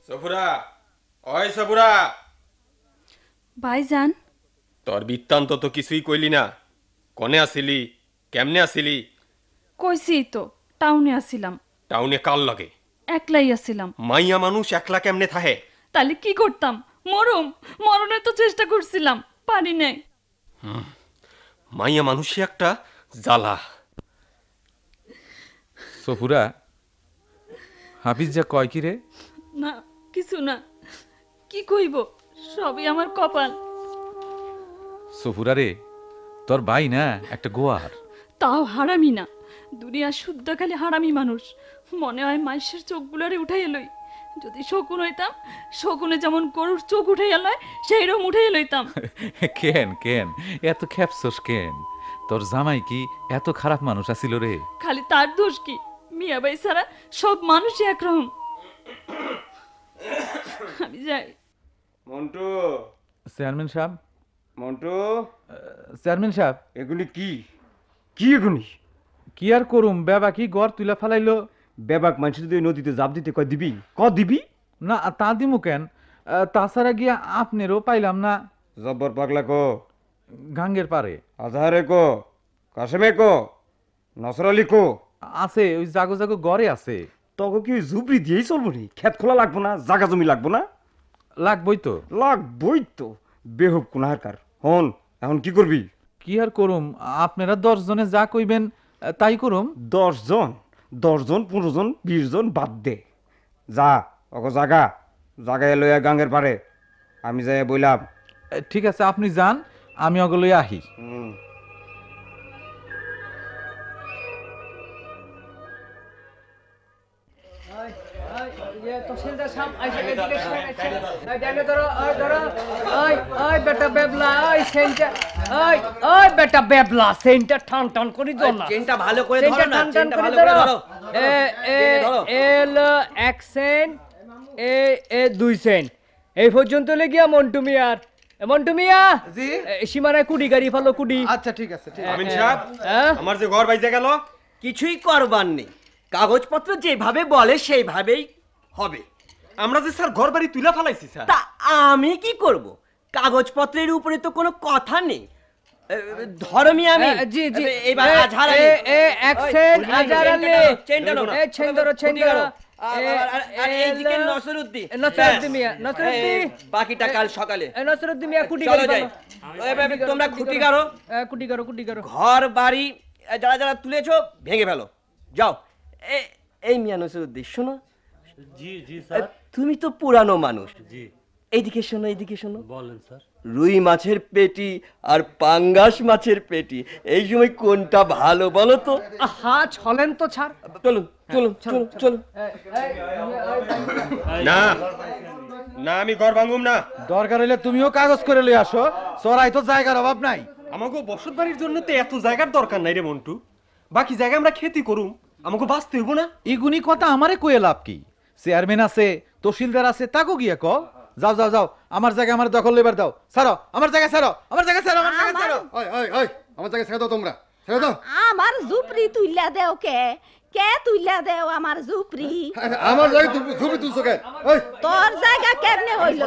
সফুরা, ওই সফুরা। ভাইজান, তোর বৃত্তান্ত তো কিছুই কইলি না। কনে আসিলি, কেমনে আসিলি? কইছি তো, টাউনে আসিলাম। টাউনে কাল লাগে? একলাই আসিলাম। মাইয়া মানুষ একলা কেমনে থাহে? তাহলে কি করতাম? মরণের তো চেষ্টা করছিলাম, পারি নাই। মাইয়া মানুষই একটা জ্বালা। সফুরা, হাফিজ যা কয় কি রে? না কিছু না, কি কইব, সবই আমার কপাল। সফুরা রে, তোর ভাই না একটা গোয়ার। তাও হারামি না, দুনিয়া শুদ্ধ খালি হারামি মানুষ। মনে হয় মানুষের চোখগুলারে উঠাই লই। যদি শকুন হইতাম, শকুনে যেমন গরুর চোখ উঠাইয়া লয়, সেইরকম উঠাইয়া লইতাম। কেন কেন এত খেপছস কেন? তোর জামাই কি এত খারাপ মানুষ আছিল রে? খালি তার দোষ কি? মিয়া ভাই ছাড়া সব মানুষই একরকম। আমি যাই। মন্টু। চেয়ারম্যান সাহেব। মন্টু। চেয়ারম্যান সাহেব, এগুলি কি? কি এগুলি? কি আর করুম, বেবা কি গড় তুলা ফেলাইলো। বেবাক মানুষ যদি নদীতে জাপ দিতে কয় দিবি? দিবি না, তা দিমু কেন? তাছাড়া গিয়া আপনারও পাইলাম না। জব্বর পাগলা কো? গাঙ্গের পারে। আজহারে কো? কাশেমে কো? নসর আলী কো? আছে, ওই জাগো জাগো গড়ে আছে। তখন কি জুবরি দিয়েই চলবো নি? খেত খোলা লাগবো না? জাগা জমি লাগবো না? লাগবই তো। লাগবই তো। বেহুব কুনাহারকার। হন এখন কি করবি? কি আর করুম, আপনারা 10 জনে যা কইবেন তাই করুম। 10 জন? 10 জন 15 জন 20 জন বাদ দে। যা ওগো জাগায় লইয়া গাঙ্গের পারে। আমি যাই বইলাম। ঠিক আছে, আপনি যান, আমি ওগুলোই আহি। এই পর্যন্ত লেগিয়া মন্টু মিয়ার সীমানায় কুডি গাড়ি ফেলো কুডি। আচ্ছা ঠিক আছে। আমিন সাহেব, আমার যে ঘর বাইজে গেল, কিছুই করবার নেই, কাগজপত্র যেভাবে বলে সেইভাবেই হবে। আমরা যে স্যার ঘর বাড়ি তুলে ফেলাইছি স্যার। তা আমি কি করব? কাগজপত্রের উপরে তো কোনো কথা নেই। ধর্মী আমি জি জি এবার আজহার আলী এক্সেল আজহার আলী চেন ধরো চেন ধরো আর এইদিকে নসরুদ্দিন মিয়া নসরুদ্দিন বাকিটা কাল সকালে নসরুদ্দিন মিয়া কুটি চলো যাই। তোমরা খুঁটি কারো কুটি করো ঘর বাড়ি যারা যারা তুলেছো ভেঙে ফেলো যাও। এই মিয়া নসরুদ্দিন শোনো। জি জি স্যার। তুমি তো পুরানো মানুষ। জি এইদিকে শোনো, এইদিকে শোনো। বলেন স্যার। রুই মাছের পেটি আর পাঙ্গাস মাছের পেটি, এই সময় কোনটা ভালো বলো তো? হ্যাঁ চলেন তো ছাড়। চলুন চলুন চলুন চলুন। না না আমি ঘর ভাঙুম না। দরকার হইলে তুমিও কাগজ করে লই আসো, চড়াই তো জায়গার অভাব নাই। আমাকে বসত বাড়ির জন্য তো এত জায়গার দরকার নাই রে মন্টু। বাকি জায়গা আমরা খেতি করুম, আমাকে বাঁচতে হইব না। ইগুনি কথা আমারে কয়ে লাভ কি? চেয়ারম্যান আছে, তহসিলদার আছে, তাকো গিয়ে ক। যাও যাও যাও, আমার জায়গা আমার দখল লেবার দাও। ছাড়ো আমার জায়গা, ছাড়ো আমার জায়গা, ছাড়ো আমার জায়গা, ছাড়ো। ওই ওই ওই আমার জায়গা ছেড়ে দাও, তোমরা ছেড়ে দাও। আমার জুপরি তুইলা দেও কে কে তুইলা দেও আমার জুপরি? আমার জায়গা ঝুপি তুলছো কেন? ওই তোর জায়গা কেমনে হইল?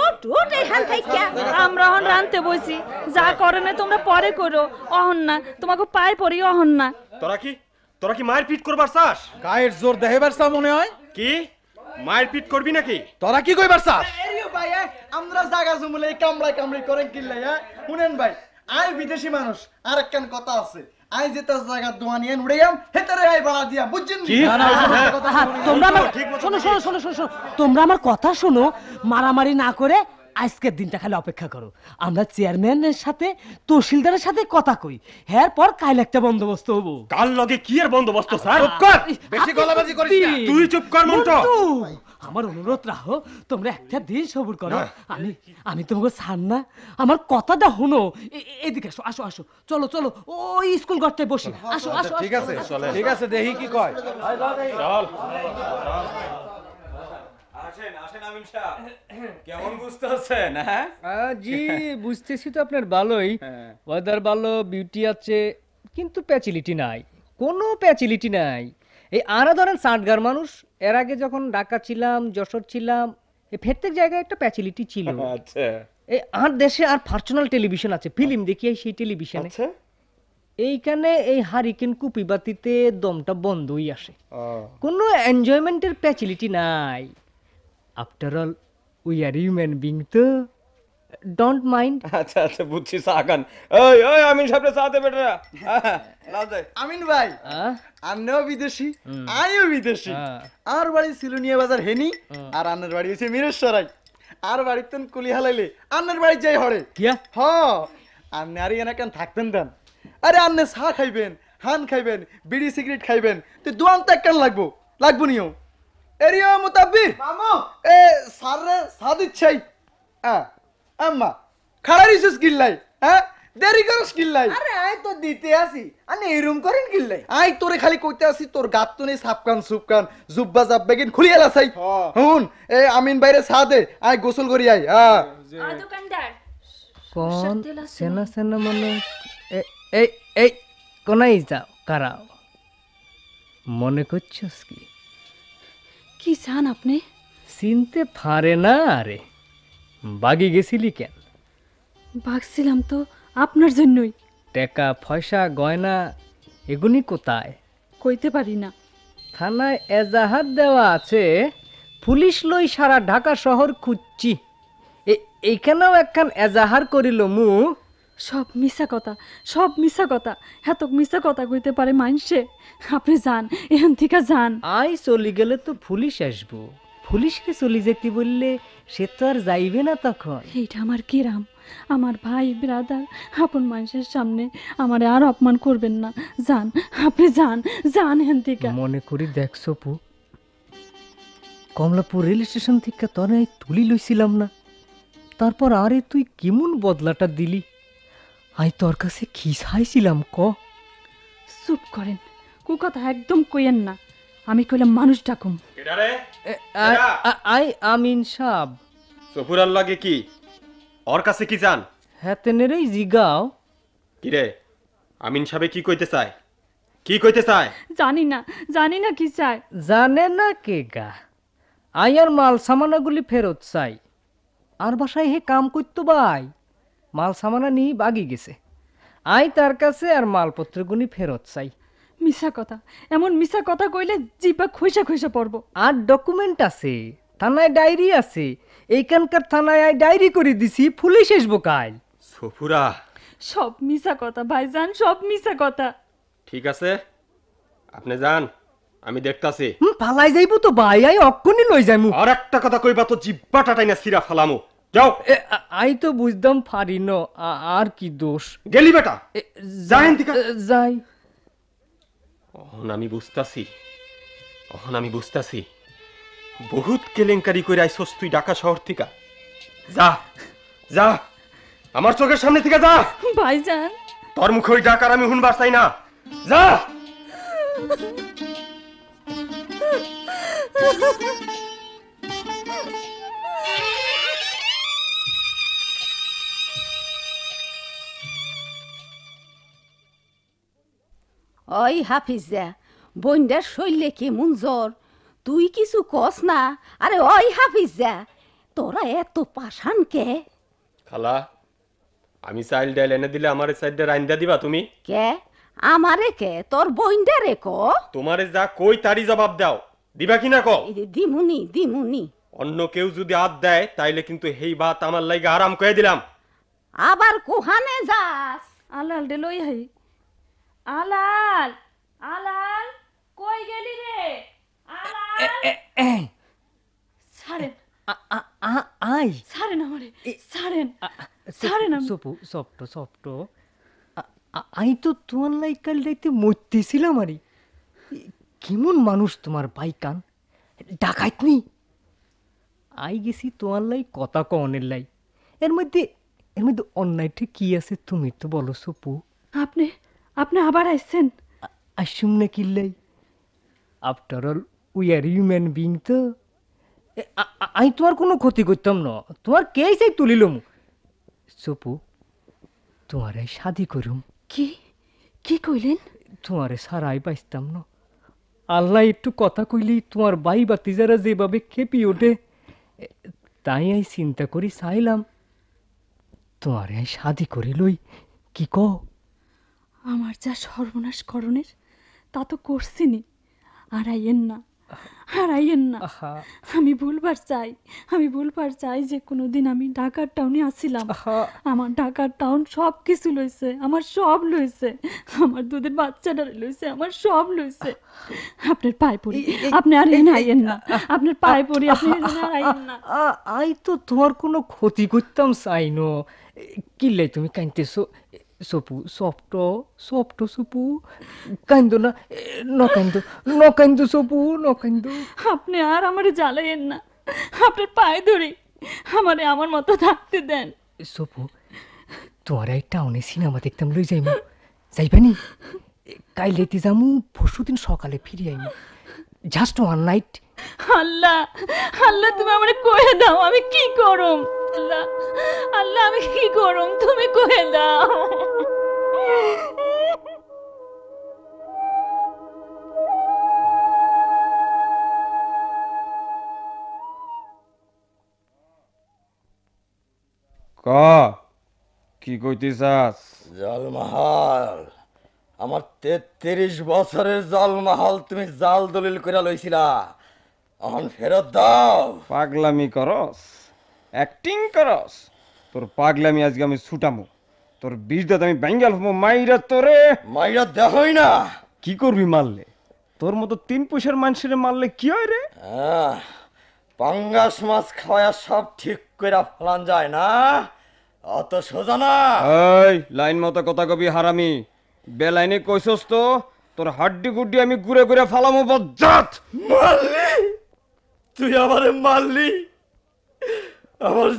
উঠ উঠ এখান থেকে। আমরা হন রানতে বসি, যা করে না তোমরা পরে করো, অহন না তোমাকে পায়ে পড়ি, অহন না। তোরা কি মায়ের পিট করবার চাস? গায়ের জোর দেহেবার চা মনে হয়। কি মায়ের পিট করবি নাকি? তোরা কি কইবার চাস? ভাই আমরা জায়গা জমলে কামড়াই কামড়াই করেন কিল্লাই। শুনেন ভাই, আই বিদেশি মানুষ, আর একখান কথা আছে। আই যে তার জায়গা দোয়া নিয়ে উড়াইয়াম হেতারে আই বাড়া দিয়া, বুঝছেন? তোমরা আমার শোনো শোনো শোনো শোনো, তোমরা আমার কথা শোনো, মারামারি না করে আজকের দিনটা খালি অপেক্ষা করো। আমরা চেয়ারম্যানের সাথে তহসিলদারের সাথে কথা কই, হ্যাঁ পর কাল একটা বন্দোবস্ত হবো। কাল লগে কি এর বন্দোবস্ত স্যার? চুপ কর, বেশি গলাবাজি করিস না। তুই চুপ কর মন্টু। আমার অনুরোধ রাখো, তোমরা একটা দিন সবুর করো। আমি তোমাকে ছাড় না, আমার কথাটা শুনো। এদিকে আসো আসো আসো, চলো চলো ওই স্কুল ঘরটায় বসি। আসো আসো। ঠিক আছে ঠিক আছে, দেখি কি কয়। চল আসেন আসেন আমিন সাহেব, কেমন বুঝতেছেন? হ্যাঁ জি বুঝতেছি তো আপনার ভালোই। ওয়েদার ভালো, বিউটি আছে, কিন্তু প্যাচিলিটি নাই, কোনো প্যাচিলিটি নাই। এই আরা ধরেন সাটগার মানুষ, এর আগে যখন ঢাকা ছিলাম, যশোর ছিলাম, এই প্রত্যেক জায়গায় একটা প্যাচিলিটি ছিল। আচ্ছা এই আর দেশে আর পার্সোনাল টেলিভিশন আছে, ফিল্ম দেখি সেই টেলিভিশনে। এইখানে এই হারিকেন কুপিবাতিতে দমটা বন্ধই আসে, কোনো এনজয়মেন্টের প্যাচিলিটি নাই। After all we are human being, তো ডোন্ট মাইন্ড। আচ্ছা আচ্ছা বুঝছি সাগান। ওই ওই আমিন সাহেব সাথে বেটা লাও দে। আমিন ভাই, আন্নেও বিদেশি, আইও বিদেশি। আর বাড়ি সিলুনিয়া বাজার হেনি, আর আন্নের বাড়ি হচ্ছে মিরেশ্বরাই। আর বাড়িতে কুলি হালাইলে আন্নের বাড়ি যাই হরে। হ আন্নে আর এখানে কেন থাকতেন দেন? আরে আন্নে চা খাইবেন, হান খাইবেন, বিড়ি সিগারেট খাইবেন, তো দোয়ান তো কেন লাগবো? লাগবো নিও এরিয়া মোতাব্বি মামু এ সারে সাদিচ্ছাই আম্মা খাড়ারিস কিল্লাই। হ্যাঁ দেরি করস কিল্লাই? আরে আই তো দিতে আসি, আনে এরম করেন কিল্লাই? আই তোরে খালি কইতে আসি, তোর গাত তো নেই সাপকান সুপকান, জুব্বা জাব্বাগিন খুলিয়ে লাসাই। হুন এ আমিন বাইরে সা দে, আই গোসল করি আই। দোকানদার কোন সেনা সেনা মনে এই এই কোনাই যাও কারাও, মনে করছস কি? কি চান আপনি? চিনতে পারে না রে, বাগি গেছিলি কেন? ভাগছিলাম তো আপনার জন্যই। টাকা পয়সা গয়না এগুনি কোথায়? কইতে পারি না। থানায় এজাহার দেওয়া আছে, পুলিশ লই সারা ঢাকা শহর খুঁজছি। এইখানেও একখান এজাহার করিল মু। সব মিছা কথা, সব মিছা কথা, এত মিছা কথা কইতে পারে মানসে? আপনি যান এখান থেকে যান। আই চলি গেলে তো পুলিশ আসবো, পুলিশকে চলি যেতে বললে সে তো আর যাইবে না তখন। এইটা আমার কিরাম, আমার ভাই ব্রাদার, আপন মানুষের সামনে আমার আর অপমান করবেন না। যান আপনি যান, যান এখান থেকে। মনে করি দেখছো পু, কমলাপুর রেল স্টেশন থেকে তোর তুলি লইছিলাম না, তারপর আরে তুই কেমন বদলাটা দিলি? আই তোর কাছে কি চাইছিলাম ক? চুপ করেন, কু কথা একদম কইেন না। আমি কইলাম মানুষ ডাকুম। আই আমিন সাহেব। সফুরার লাগে কি? ওর কাছে কি জান? হেতেনেরই জিগাও। কি রে আমিন সাহেব কি কইতে চায়? কি কইতে চায়? জানি না, জানি না কি চায়। জানে না কে গা? আই আর মাল সামানাগুলি ফেরত চাই। আর বাসায় হে কাম করতো ভাই, মাল সামানা নিয়ে বাগি গেছে। আই তার কাছে আর মালপত্র গুনি ফেরত চাই। মিছা কথা, এমন মিছা কথা কইলে জিপা খইসা খইসা পড়বো। আর ডকুমেন্ট আছে, থানায় ডায়েরি আছে, এইখানকার থানায় আই ডায়েরি করে দিছি, পুলিশ আসবো কাল। সফুরা, সব মিছা কথা ভাইজান, সব মিছা কথা। ঠিক আছে, আপনি যান, আমি দেখতাছি। পালাই যাইবো তো ভাই, আই অক্ষণই লই যাইমু। আর একটা কথা কইবা তো জিব্বাটা টাইনা সিরা ফালামু। যাও। আই তো বুঝতাম পারি ন, আর কি দোষ। গেলি বেটা, যাইন থেকে যাই। অহন আমি বুঝতাছি বহুত কেলেঙ্কারি কইরা আইছস তুই ঢাকা শহর থেকে। যা যা, আমার চোখের সামনে থেকে যা। ভাইজান, তোর মুখে ওই ডাকার আমি শুনবার চাই না। যা। ওই হাফিজা, বইন্ডার শৈলে কেমন জ্বর, তুই কিছু কস না? আরে ওই হাফিজা, তোরা এত পাশান কে? খালা, আমি চাইল ডাইল এনে দিলে আমারে সাইডে রাইন্দা দিবা তুমি? কে আমারে কে? তোর বইন্ডারে ক। তোমারে যা কই তারই জবাব দাও, দিবা কিনা ক? দিমুনি। অন্য কেউ যদি হাত দেয় তাইলে কিন্তু হেই বাত আমার লাইগা আরাম কয়ে দিলাম। আবার কোহানে যাস? আলাল রে লই হাই। আলাল, আলাল, কই গেলি রে? আলাল, ছাড়েন। আই ছাড়েন আমারে, ছাড়েন আমি। সফট আই তো তোমার লাই কাল রাইতে মরতেছিলাম। আরে কেমন মানুষ তোমার বাইকান, ডাকাইতনি। আই গেছি তোমার লাই কথা কনের লাই। এর মধ্যে অন্যায়টা কি আছে তুমি তো বলো সপু। আপনি আবার আইছেন? আসুম না কিল্লাই, after all we are human being তো। আমি তোমার কোনো ক্ষতি করতাম না, তোমার কে চাই তুলিলম। সপু, তোমারে শাদি করুম। কি কইলেন? তোমারে সারাই পাইতাম না। আল্লাহ একটু কথা কইলেই তোমার বাই বাতিজারা যেভাবে খেপি ওঠে, তাই আমি চিন্তা করি চাইলাম তোমারে শাদি করে লই। কি কও? আমার যা সর্বনাশ করণের তা তো করছিনি। আর আইয়েন না। আমি ভুলবার চাই যে কোনোদিন আমি ঢাকার টাউনে আসিলাম। আমার ঢাকার টাউন সব কিছু লইছে, আমার সব লইছে, আমার দুধের বাচ্চাটারে লইছে, আমার সব লইছে। আপনার পায়ে পড়ি, আপনি আর আইয়েন না। আপনার পায়ে পড়ি, আপনি আর আইয়েন না। আই তো তোমার কোনো ক্ষতি করতাম চাই ন। কিল্লাই তুমি কাঁদতেছো? সপু, সফট সপু, কান্দো না, নকান্দো সপু, নকান্দো। আপনি আর আমারে জ্বালাইয়েন না, আপনার পায়ে ধরি, আমারে আমার মতো থাকতে দেন। সপু, তোমার এই টাউনে সিনেমা দেখতাম, লই যাইমু। যাইবানি? কাইলেতে যামু, পরশুদিন সকালে ফিরে আইমু। Just one night. আল্লাহ, তুমি আমারে কয়ে দাও আমি কি করুম। আল্লাহ, আমি কি করুম, তুমি কয়ে দাও। কি কইতেছাস? জলমহল, আমার 33 বছরের জলমহল তুমি জাল দলিল করে লইছিলা, এখন ফেরত দাও। পাগলামি করস, অ্যাক্টিং করস? তোর পাগলামি আজকে আমি ছুটামু, তোর বিষ দাঁত আমি ব্যাঙ্গাল হবো। মাইরা দেখই না কি করবি মারলে? তোর মতো 3 পয়সার মানুষের মারলে কি হয় রে? পাঙ্গাস মাছ খাওয়া সব ঠিক করে ফেলান যায় না, অত সোজা না। এই লাইন মতো কথা কবি হারামি, বেলাইনে কইছস তো তোর হাড্ডি গুড্ডি আমি ঘুরে ঘুরে ফালামু। বজ্জাত মারলি তুই, আমারে মারলি। আমার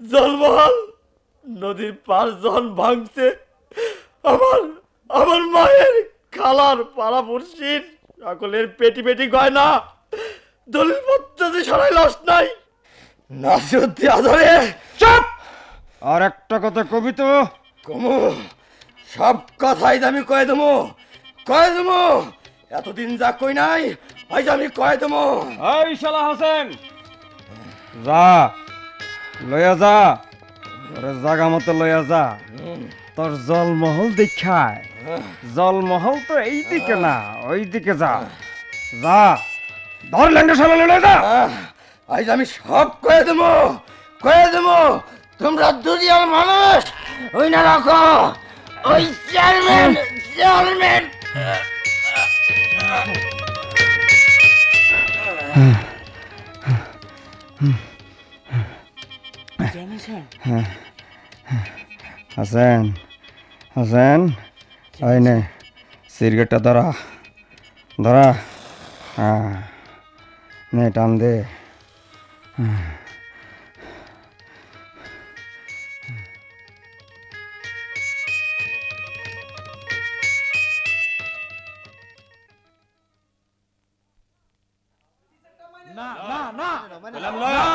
জলমহল নদীর পার যখন ভাঙছে, আমার মায়ের খালার পাড়া পড়শির সকলের পেটি পেটি গয়না দলিল পত্র সরাই লস নাই। নাসিরুদ্দিন আজরে, চুপ! আর একটা কথা কবি তো? কমু, সব কথাই আমি কয়ে দেবো। এতদিন যা কই নাই আজ আমি কয়ে দেবো। এই শালা হোসেন, যা লইয়া যা, তোর জাগা মতো লইয়া যা। তোর জলমহল দেখায়, জলমহল তো এই দিকে না, ওই দিকে যা। যা, ধর ল্যাংটা শালা লইয়া যা। আজ আমি সব কয়ে দেবো তোমরা দুনিয়ার মানুষ ওই না রাখো ওই চেয়ারম্যান। হাসেন, হাসেন, ওই নে সিগারেটটা ধরা, ধরা। হ্যাঁ, নে টান দে।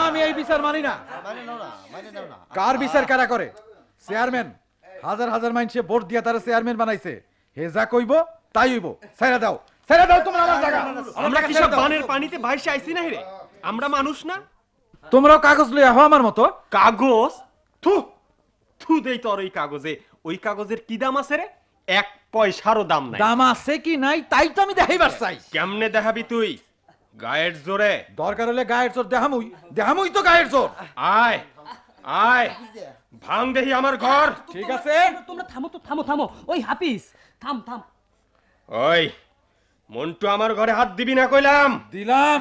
আমি এই বিচার মানি না। কার বিচার কারা করে? চেয়ারম্যান হাজার হাজার মানুষে ভোট দিয়া তারা চেয়ারম্যান বানাইছে। হে যা কইব তাই হইব। ছাইরা দাও, ছাইরা দাও তোমরা আমার জায়গা। আমরা কি সব বানের পানিতে ভাইসে আইছি না রে? আমরা মানুষ না? তোমরাও কাগজ লইয়া হও আমার মতো। কাগজ? থু থু দেই তোর ওই কাগজে। ওই কাগজের কি দাম আছে রে? 1 পয়সারও দাম নাই। দাম আছে কি নাই তাই তো আমি দেখাইবার চাই। কেমনে দেখাবি তুই? গায়ের জোরে? দরকার হলে গায়ের জোর দেখামুই, দেখামুই তো গায়ের জোর। আয় আয়, ভাঙ দেহি আমার ঘর। ঠিক আছে, তোমরা থামো তো, থামো থামো। ওই হাফিজ থাম থাম। ওই মন্টু আমার ঘরে হাত দিবি না কইলাম। দিলাম।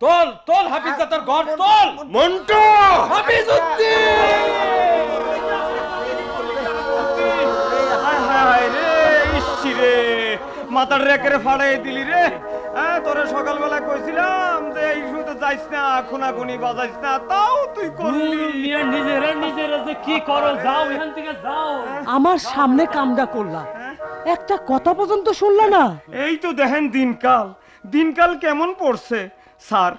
তোল তোল হাফিজ দা তোর ঘর তোল। মন্টু, হাফিজ উদ্দিন। হায় হায় রে, ইসি রে, মাথার রেকেরে ফাড়াই দিলি রে। হ্যাঁ, তোরে সকালবেলা কইছিলাম যে এই শুনতে যাইস না, খুনাখুনি বাজাইস না, তাও তুই করলি। নিজেরা নিজেরা যে কি করো, যাও এখান থেকে যাও। আমার সামনে কামডা করলা, একটা কথা পর্যন্ত শুনলা না। এই তো দেখেন দিনকাল, দিনকাল কেমন পড়ছে। স্যার,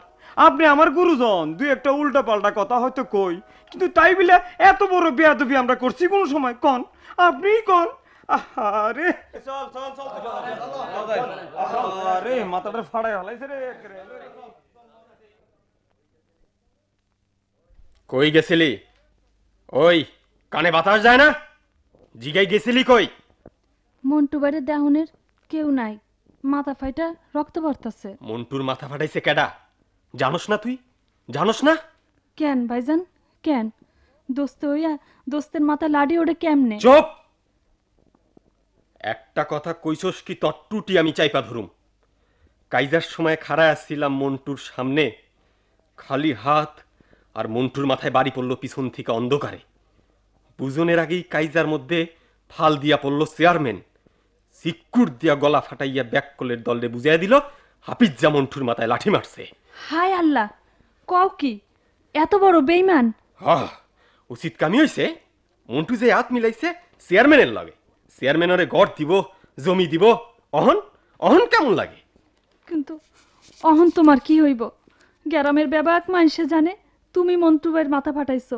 আপনি আমার গুরুজন, দুই একটা উল্টা পাল্টা কথা হয়তো কই, কিন্তু তাই বলে এত বড় বেয়াদবি আমরা করছি কোন সময়? কন, আপনিই কন। আরে চল চল চল, আরে মাথাটা ফাড়াই হলাইছে রে। কই গেছিলি? ওই কানে বাতাস যায় না? জিগাই গেছিলি কই? মন্টু বাড়ির দেহনের কেউ নাই, মাথা ফাইটা রক্ত পড়তাছে। মন্টুর মাথা ফাটাইছে কেডা? জানোস না তুই? জানোস না? কেন ভাইজান, কেন? দোস্ত হইয়া দোস্তের মাথা লাড়ি ওড়ে কেমনে? চুপ! একটা কথা কইছস কি তোর টুটি আমি চাইপা ধরুম। কাইজার সময় খাড়ায় আসছিলাম মন্টুর সামনে, খালি হাত, আর মন্টুর মাথায় বাড়ি পড়লো পিছন থেকে অন্ধকারে। বুঝনের আগেই কাইজার মধ্যে ফাল দিয়া পড়লো চেয়ারম্যান, সিকুর দিয়া গলা ফাটাইয়া ব্যাককলের দলে বুঝাইয়া দিল হাফিজ্জা মন্টুর মাথায় লাঠি মারছে। হায় আল্লাহ, কও কি? এত বড় বেইমান? উচিত কামি হইছে। মন্টু যে হাত মিলাইছে চেয়ারম্যানের লাগে, চেয়ারম্যানরে গড় দিব, জমি দিব। অহন অহন কেমন লাগে? কিন্তু অহন তোমার কি হইব? গ্রামের ব্যাবাক মানুষে জানে তুমি মন্টু ভাইয়ের মাথা ফাটাইছো।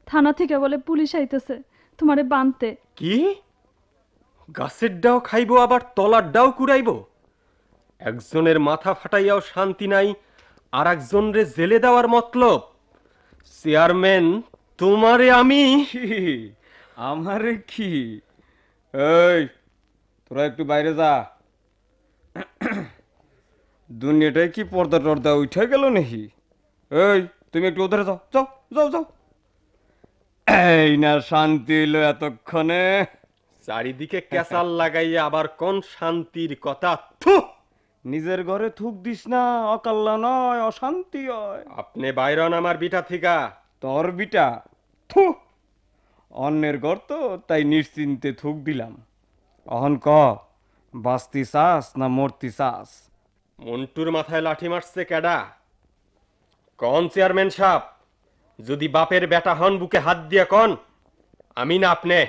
থানা থেকে বলে পুলিশ আইতেছে তোমারে বানতে। কি? গাছের ডাও খাইবো আবার তলার ডাও কুড়াইবো? একজনের মাথা ফাটাইয়াও শান্তি নাই, আর একজনরে জেলে দেওয়ার মতলব? চেয়ারম্যান, তোমারে আমি। আমারে কি? এই তোরা একটু বাইরে যা। দুনিয়াটাই কি পর্দা টর্দা উঠে গেল নাকি? এই তুমি একটু ওধারে যাও, যাও যাও যাও। এই না শান্তি হইল এতক্ষণে। চারিদিকে ক্যাসাল লাগাইয়া আবার কোন শান্তির কথা? থু! নিজের ঘরে থুক দিস না, অকাল্লা নয়, অশান্তি হয়। আপনি বাইরন আমার বিটা থিকা। তোর বিটা? থু! অন্যের ঘর তো, তাই নিশ্চিন্তে থুক দিলাম। অহন ক, বাঁচতি চাস না মরতি চাস? মন্টুর মাথায় লাঠি মারছে কেডা? কোন চেয়ারম্যান সাহেব? যদি বাপের বেটা হন বুকে হাত দিয়া কন, আমি না আপনি।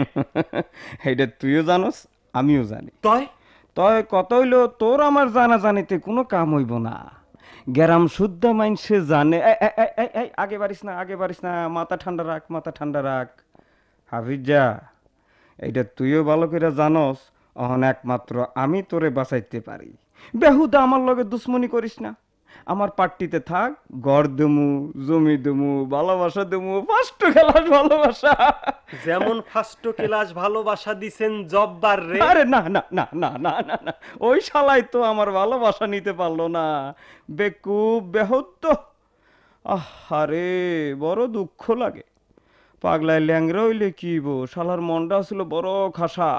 এইটা তুইও জানোস, আমিও জানি। তয় তয় কত হইল, তোর আমার জানা জানিতে কোনো কাম হইব না। গ্যারাম শুদ্ধ মাইনসে জানে। আগে বাড়িস না, আগে বাড়িস না, মাথা ঠান্ডা রাখ, মাথা ঠান্ডা রাখ। হাফিজা, এইটা তুইও ভালো করে জানোস, অহন একমাত্র আমি তোরে বাঁচাইতে পারি। বেহুদা আমার লগে দুশ্মনী করিস না। আমার পার্টিতে থাক, ঘর দেমু, জমি দেমু, ভালোবাসা দেমু, ফার্স্ট ক্লাস ভালোবাসা। যেমন ফার্স্ট ক্লাস ভালোবাসা দিছেন জব্বার রে। আরে না না না না না না না, ওই শালাই তো আমার ভালোবাসা নিতে পারলো না, বেকুব বেহত্ত। আরে বড় দুঃখ লাগে। পাগলায় ল্যাংরা হইলে কি বো, শালার মনটা ছিল বড় খাসা,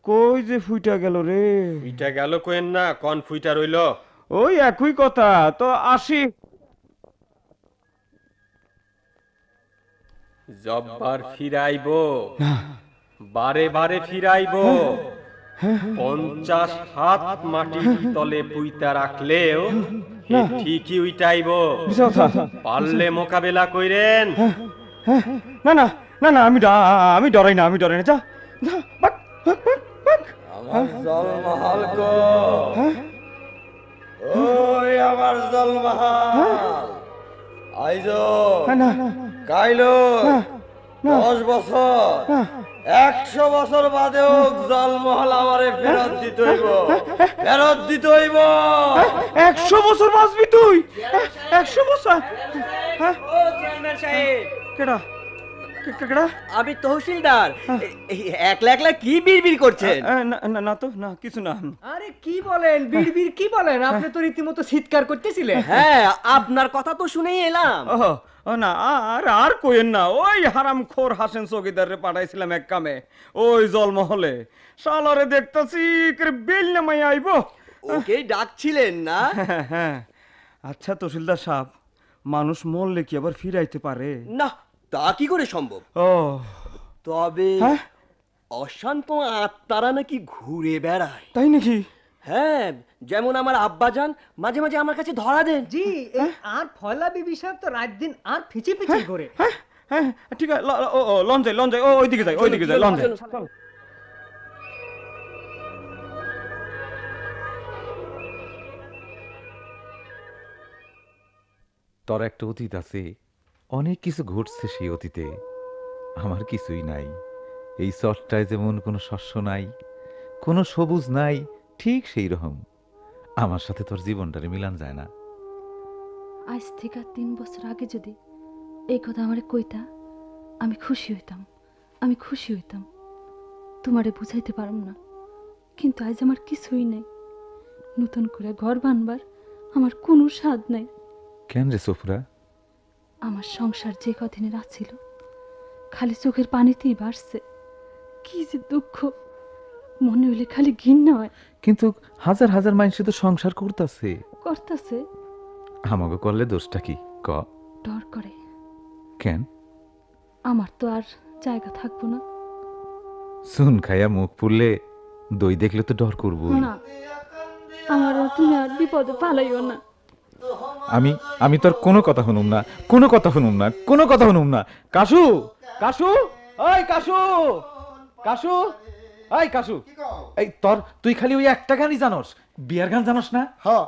কই যে ফুইটা গেল রে। ফুইটা গেল কোয়েন না, কোন ফুইটা রইল? ওই একই কথা তো, আসি। জব্বার ফিরাইবো, বারে বারে ফিরাইবো। 50 হাত মাটির তলে পুইতা রাখলেও এ ঠিকই উইটাইবো। পারলে মোকাবেলা কইরেন। না না না না, আমি ডরাই না, আমি ডরাই না। যা যা, বাক বাক বাক বাক। আমার জলমহল কো, ওই আমার জলমহল আইজো কাইলো 10 বছর 100 বছর বাদেও জলমহল আমারে ফেরত দিতে হইব, ফেরত দিতে হইব। 100 বছর বাঁচবি তুই? 100 বছর? ও চেয়ারম্যান সাহেব, কেডা কেডা? আমি তহসিলদার। একলা একলা কি বিড়বিড় করছেন? না না তো, না কিছু না। আরে কি বলেন, বিড়বিড় কি বলেন? আপনি তো রীতিমতো চিৎকার করতেছিলেন। হ্যাঁ, আপনার কথা তো শুনেই এলাম। ও না, আর কোয়েন না, ওই হারামখোর হাসেন চৌকিদারে পাঠাইছিলাম এক কামে ওই জলমহলে। শালারে দেখতাছি বেল নামাই আইবো। ওকে ডাকছিলেন না? হ্যাঁ। আচ্ছা তহসিলদার সাহেব, মানুষ মরলে কি আবার ফিরাইতে পারে? না, তা কি করে সম্ভব? ও তবে অশান্ত আত্মারা নাকি ঘুরে বেড়ায়। তাই নাকি? হ্যাঁ, যেমন আমার আব্বাজান মাঝে মাঝে আমার কাছে ধরা দেন। জি, এই আর ফয়লা বিবি সাহেব তো রাত দিন আর ফিচি ফিচি করে। হ্যাঁ ঠিক আছে, লন যাই, ওইদিকে যাই, লন যাই। তোর একটা অতীত আছে, অনেক কিছু ঘটছে সেই অতীতে। আমার কিছুই নাই। এই চরটায় যেমন কোনো শস্য নাই, কোনো সবুজ নাই, ঠিক সেই রকম আমার সাথে তোর জীবনটারে মিলান যায় না। আজ থেকে 3 বছর আগে যদি এই কথা আমারে কইতা, আমি খুশি হইতাম। তোমারে বুঝাইতে পারম না, কিন্তু আজ আমার কিছুই নাই। নতুন করে ঘর বানবার আমার কোনো স্বাদ নাই। কেন রে সোফরা? আমার সংসার যে কদিনের আছিল, খালি চোখের পানিতেই বাড়ছে। কি যে দুঃখ, মনে হইলে খালি ঘৃণা হয়। কিন্তু হাজার হাজার মানুষ তো সংসার করতেছে। আমাকে করলে দোষটা কি ক? ডর করে। কেন? আমার তো আর জায়গা থাকবো না। শুন খাইয়া মুখ পুড়লে দই দেখলে তো ডর করবো না, আমার তুমি আর বিপদে পালাইও না। আমি তোর কোনো কথা শুনুম না, কোনো কথা শুনুম না, কোনো কথা শুনুম না। কাশু, কাশু, ওই কাশু, কাশু, ওই কাশু, এই তুই খালি ওই একটা গানই জানোস, বিয়ার গান জানোস না? হ্যাঁ,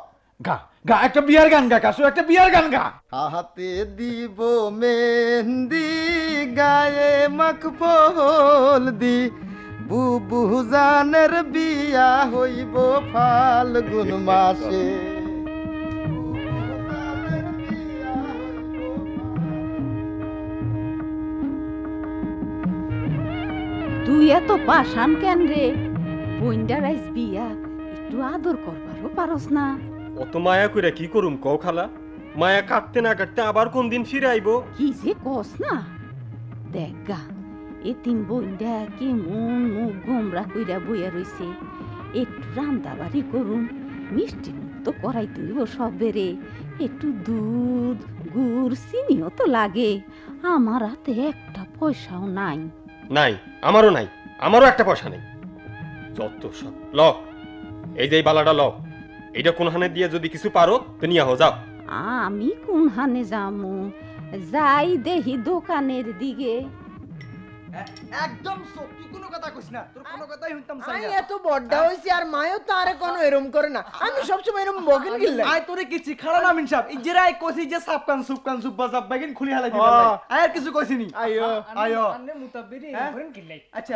গা গা একটা বিয়ার গান গা কাশু, একটা বিয়ার গান গা। হাতে দিব মেহেন্দি, গায়ে মাখবো হলদি, বুবু জানের বিয়া হইব ফাল্গুন মাসে। তুই এত পাশান কেন রে? বইন্ডার আইস বিয়া, একটু আদর করবারও পারস না? অত মায়া কইরা কি করুম কও খালা? মায়া কাটতে না কাটতে আবার কোন দিন ফিরে আইবো। কি যে কস না? দেখ গা, এ 3 বইন্ডা কেমন মুখ গোমরা কইরা বইয়া রইছে। একটু রান্না বাড়ি করুন, মিষ্টি মুখ তো করাই তুইব সবেরে। একটু দুধ, গুড়, চিনিও তো লাগে। আমার হাতে একটা পয়সাও নাই। নাই, আমারও নাই, আমারও একটা পয়সা নেই। যত সব ল, এই যে বালাটা ল, এইটা কোন হানে দিয়ে যদি কিছু পারো তো নিয়ে হো, যাও। আমি কোন হানে যামু? যাই দেহি দোকানের দিকে। একদম সত্যি কোনো কথা কইস না, তোর কোনো কথাই শুনতাম চাই না। আমি এত বড় হইছি আর মায়ও তো আরে কোনো এরম করে না। আমি সব সময় এরম বকেন গিল্লা। আই তোরে কিছু খাড়া না মিন সাহেব, ইজরাই কইছি যে সাবকান সুব্বা জাব বাগিন খুলি হালাই দিবা। আই আর কিছু কইছিনি। আইও আন্নে মুতাব্বিরি করেন গিল্লাই। আচ্ছা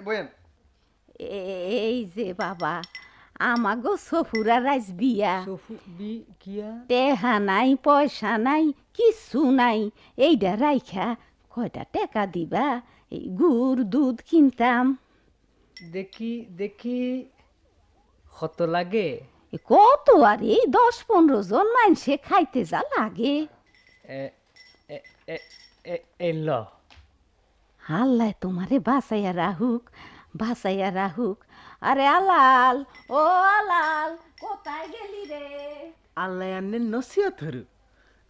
বলেন। এই যে বাবা, আমাগো সফুরা রাইস বিয়া কিয়া টেহা নাই পয়সা নাই কিছু নাই এইটা রাইখা কয়টা টাকা দিবা এই গুড় দুধ কিনতাম। দেখি দেখি কত লাগে? কত আর এই 10-15 জন মানুষে খাইতে যা লাগে। এল আল্লাহ তোমারে বাঁচাইয়া রাহুক, বাঁচাইয়া রাহুক। আরে আলাল, ও আলাল, কোথায় গেলি রে? আল্লাহ আন্নে নসিহত হরু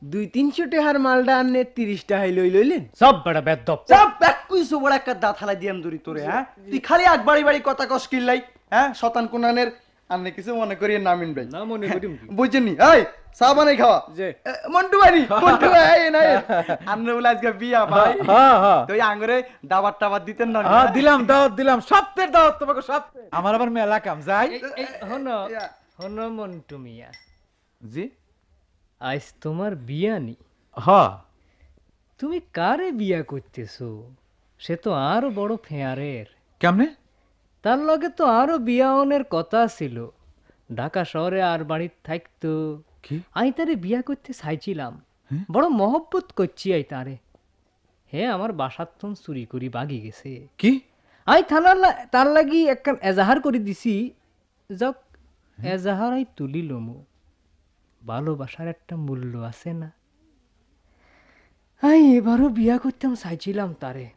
200-300 টাকার মালটা আন্নে 30 টাকায় লইলেন। সব বড় বেদব সব ব্যাক কইছো বড় একটা দাঁত হালাই দিয়াম দড়ি তোরে। হ্যাঁ তুই খালি এক বাড়ি বাড়ি কথা কস কিল্লাই। হ্যাঁ শতান কোনানের আন্নে কিছু মনে করিয়ে নামিন ভাই না মনে করিম বুঝছেননি? এই চা বানাই খাওয়া যে মন্টু ভাই মন্টু ভাই না আন্নে বলে আজকে বিয়া ভাই। হ্যাঁ হ্যাঁ তুই আঙ্গুরে দাবার টাবার দিতেন না? হ্যাঁ দিলাম দাওয়াত দিলাম, সপ্তাহের দাওয়াত তোমাকে সপ্তাহে। আমার আবার মেলা কাম যাই। হনো হনো মন্টু মিয়া, জি আজ তোমার বিয়া নি? হ্যাঁ। তুমি কারে বিয়া করতেছো? সে তো আরো বড় ফেয়ারের। কেমনে? তার লগে তো আরো বিয়াওনের কথা ছিল। ঢাকা শহরে আর বাড়ির থাকতো। আই তারে বিয়া করতে চাইছিলাম, বড় মহব্বত করছি আই তারে। হে আমার বাসার থন চুরি করি বাগি গেছে। কি? আই তার লাগি একখান এজাহার করে দিছি। যাক এজাহার আই তুলি লমু। ভালোবাসার একটা মূল্য আছে না? আই এবারও বিয়া করতাম চাইছিলাম তারে।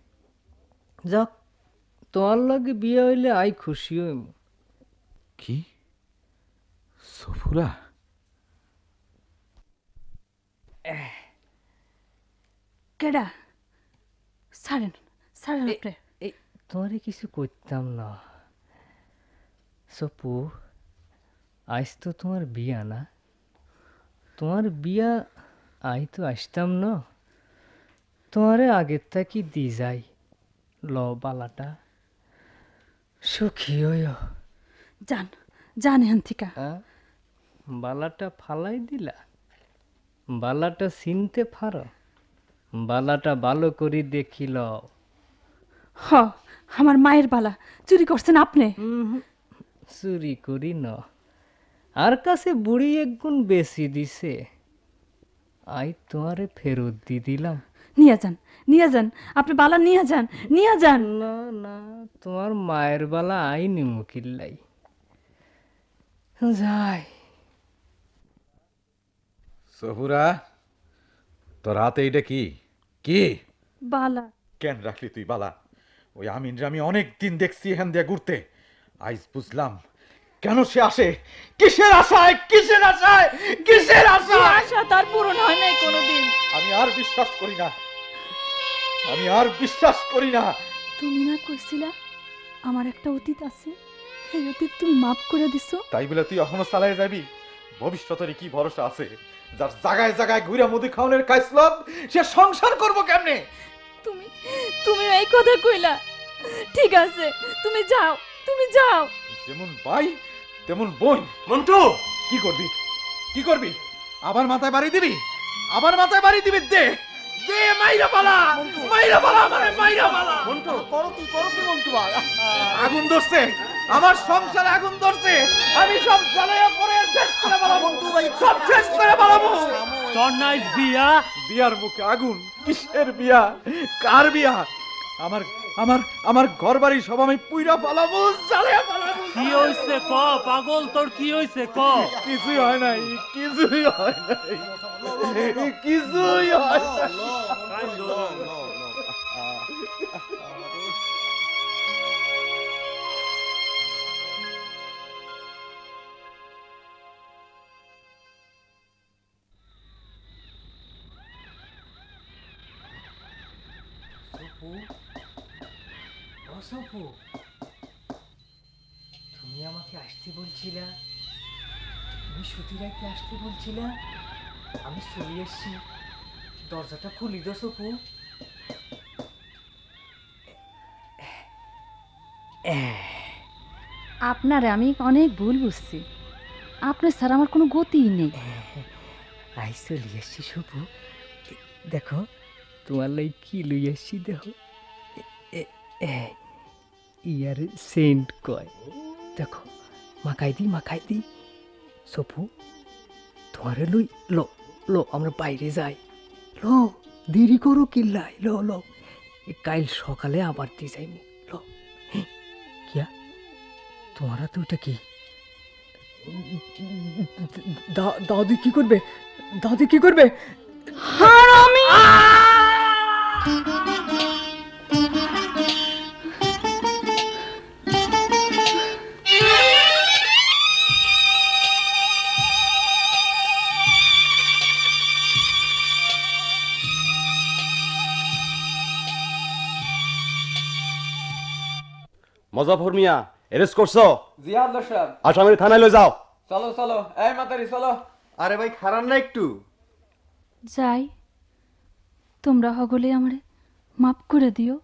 যাক তোমার লগে বিয়ে হইলে আই খুশি হইম। কি সফুরা? কেডা? ছাড়েন ছাড়েন আপনি। তোমারে কিছু করতাম না সপু। আজ তো তোমার বিয়া না? তোমার বিয়া আই তো আসতাম না। তোমারে আগের থাকি দি যাই ল বালাটা সুখী হইও। যান যান এখান থেকে। বালাটা ফালাই দিলা? বালাটা চিনতে পারো? বালাটা ভালো করে দেখিল। হ আমার মায়ের বালা চুরি করছেন আপনি? চুরি করি ন, আর কাছে বুড়ি একগুণ বেশি দিছে। আই তোমারে ফেরত দি দিলাম। নিয়ে যান নিয়ে যান, আপনি বালা নিয়ে যান নিয়ে যান। না না, তোমার মায়ের বালা আই নিমু কিল্লাই। যাই। সফুরা, তোর হাতে এটা কি? কি বালা? কেন রাখলি তুই বালা? ওই আমিনরে আমি অনেক দিন দেখছি এখান দিয়ে ঘুরতে। আইজ বুঝলাম কেন সে আসে। কিসের আশায়, কিসের আশায়, কিসের আশায়? আশা তার পূরণ হয় নাই কোনোদিন। আমি আর বিশ্বাস করি না, আমি আর বিশ্বাস করি না। তুমি না কইছিলা আমার একটা অতীত আছে, এই অতীত তুমি মাফ করে দিছো। তাই বলে তুই এখনো চালায় যাবি? ভবিষ্যতের কি ভরসা আছে? যার জায়গায় জায়গায় ঘুরে মুদি খাওয়ানোর খাইছলব, সে সংসার করবো কেমনে? তুমি তুমি এই কথা কইলা? ঠিক আছে তুমি যাও, তুমি যাও। যেমন ভাই তেমন বোন। মন্টু কি করবি, কি করবি? আবার মাথায় বাড়ি দিবি, আবার মাথায় বাড়ি দিবি? দে দে মাইরা পালা, মাইরা পালা, মানে মাইরা পালা। মন্টু করো কি মন্টু ভাই? আগুন ধরছে, আমার সংসারে আগুন ধরছে। আমি সব জ্বালায়া পরে শেষ করে পালাবো। মন্টু ভাই সব শেষ করে পালাবো। তোর নাই বিয়া? বিয়ার মুখে আগুন? কিসের বিয়া, কার বিয়া? আমার আমার আমার ঘর বাড়ি সব আমি পুইরা পালাবো, জ্বালায়া পালাবো। কি হইছে ক পাগল, তোর কি হইছে ক? কিছুই হয় নাই, কিছুই হয় নাই, কিছুই হয় নাই। তুমি আমাকে আসতে বলছিলা, তুমি সুতি রাখতে আসতে বলছিলা, আমি চলে এসছি। দরজাটা খুলি দো সপু। আপনারে আমি অনেক ভুল বুঝছি, আপনার স্যার আমার কোনো গতিই নেই। আই চলে এসছি সপু। দেখো তোমার লাই কি লই আসছি, দেখো ইয়ার সেন্ট কয়। দেখো মাখাই দি সপু তোমারে লই লো লো আমরা বাইরে যাই লো দেরি করো কিল্লাই লো লো কাল সকালে আবার দিয়ে যাইনি লো কিয়া তোমারা তো এটা কি দাদি কি করবে দাদি কি করবে হারামি মজাফর মিয়া এরেস্ট করছো? জিয়াদ সাহেব আসামির থানায় লয়ে যাও। চলো চলো এই মাতারি চলো। আরে ভাই খারাপ না একটু যাই, তোমরা হগলে আমারে মাফ করে দিও।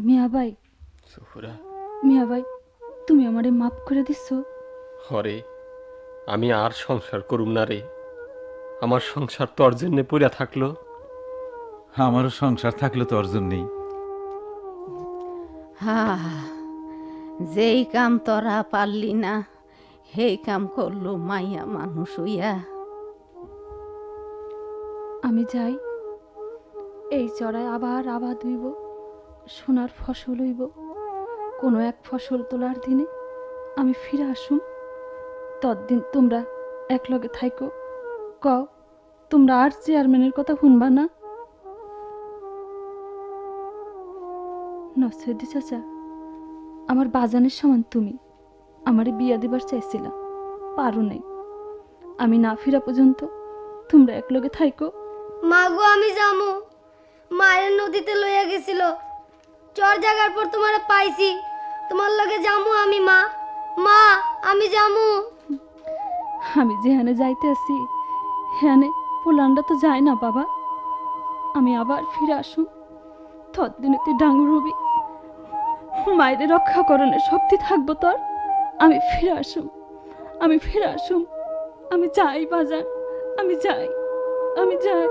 মিয়া ভাই মিয়া ভাই তুমি আমারে মাফ করে দিচ্ছ? হরে আমি আর সংসার করুম না রে, আমার সংসার তোর জন্যে পড়ে থাকলো। আমারও সংসার থাকলো তোর জন্যেই। হা যেই কাম তোরা পারলি না সেই কাম করলো মাইয়া মানুষ হইয়া। আমি যাই, এই চড়ায় আবার আবাদ হইব, সোনার ফসল হইব। কোনো এক ফসল তোলার দিনে আমি ফিরে আসুম, ততদিন তোমরা একলগে থাইকো। কও তোমরা আর চেয়ারম্যানের কথা শুনবা না? নসরুদ্দি চাচা, আমার বাজানের সমান তুমি আমারে বিয়া দিবার চাইছিলা, পারো নাই। আমি না ফিরা পর্যন্ত তোমরা একলগে থাইকো। মা গো আমি যামু, মায়ের নদীতে লইয়া গেছিল, চর জাগার পর তোমারে পাইছি, তোমার লগে যামু আমি। মা মা আমি যামু। আমি যেখানে যাইতে আছি হ্যানে পোলানটা তো যায় না বাবা। আমি আবার ফিরে আসুন, ততদিনে তুই ডাঙর হবি, মায়ের রক্ষা করণের শক্তি থাকবো তোর। আমি ফিরে আসুম, আমি ফিরে আসুম। আমি যাই বাজার, আমি যাই, আমি যাই।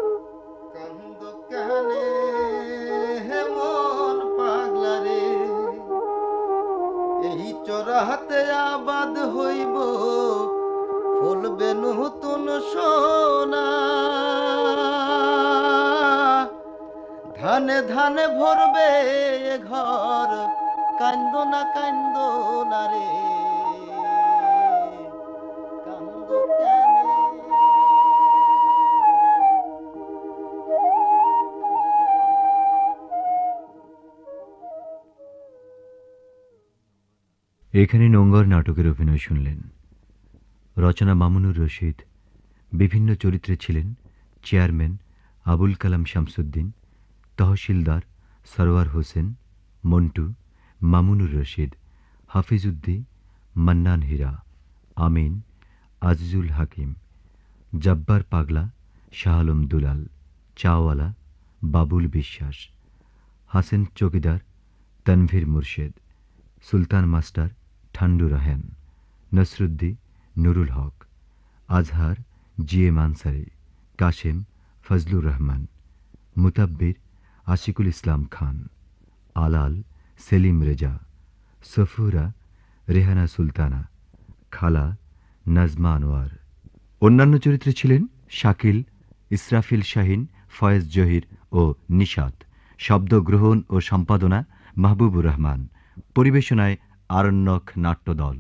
এই চরাহাতে আবাদ হইব, ফলবে নতুন সোনা, ধানে ধানে ভরবে ঘর, কান্দ না রে কান্দ কেন। এখানে নোঙ্গর নাটকের অভিনয় শুনলেন। রচনা মামুনুর রশিদ। বিভিন্ন চরিত্রে ছিলেন চেয়ারম্যান আবুল কালাম শামসুদ্দিন, তহসিলদার সরওয়ার হোসেন, মন্টু, মামুনুর রশিদ, হাফিজউদ্দি, মান্নান হীরা, আমিন, আজিজুল হাকিম, জব্বার পাগলা, শাহ আলম দুলাল, চাওয়ালা, বাবুল বিশ্বাস, হাসেন চৌকিদার, তানভীর মুর্শেদ, সুলতান মাস্টার, ঠান্ডু রাহান, নসরুদ্দি, নুরুল হক, আজহার, জিএম আনসারি, কাশেম, ফজলুর রহমান, মুতাব্বির, আশিকুল ইসলাম খান, আলাল, সেলিম রেজা, সফুরা, রেহানা সুলতানা, খালা, নাজমা আনোয়ার। অন্যান্য চরিত্রে ছিলেন শাকিল, ইসরাফিল শাহিন, ফয়েজ জহির ও নিশাত। শব্দ গ্রহণ ও সম্পাদনা মাহবুবুর রহমান। পরিবেশনায় আরণ্যক নাট্যদল।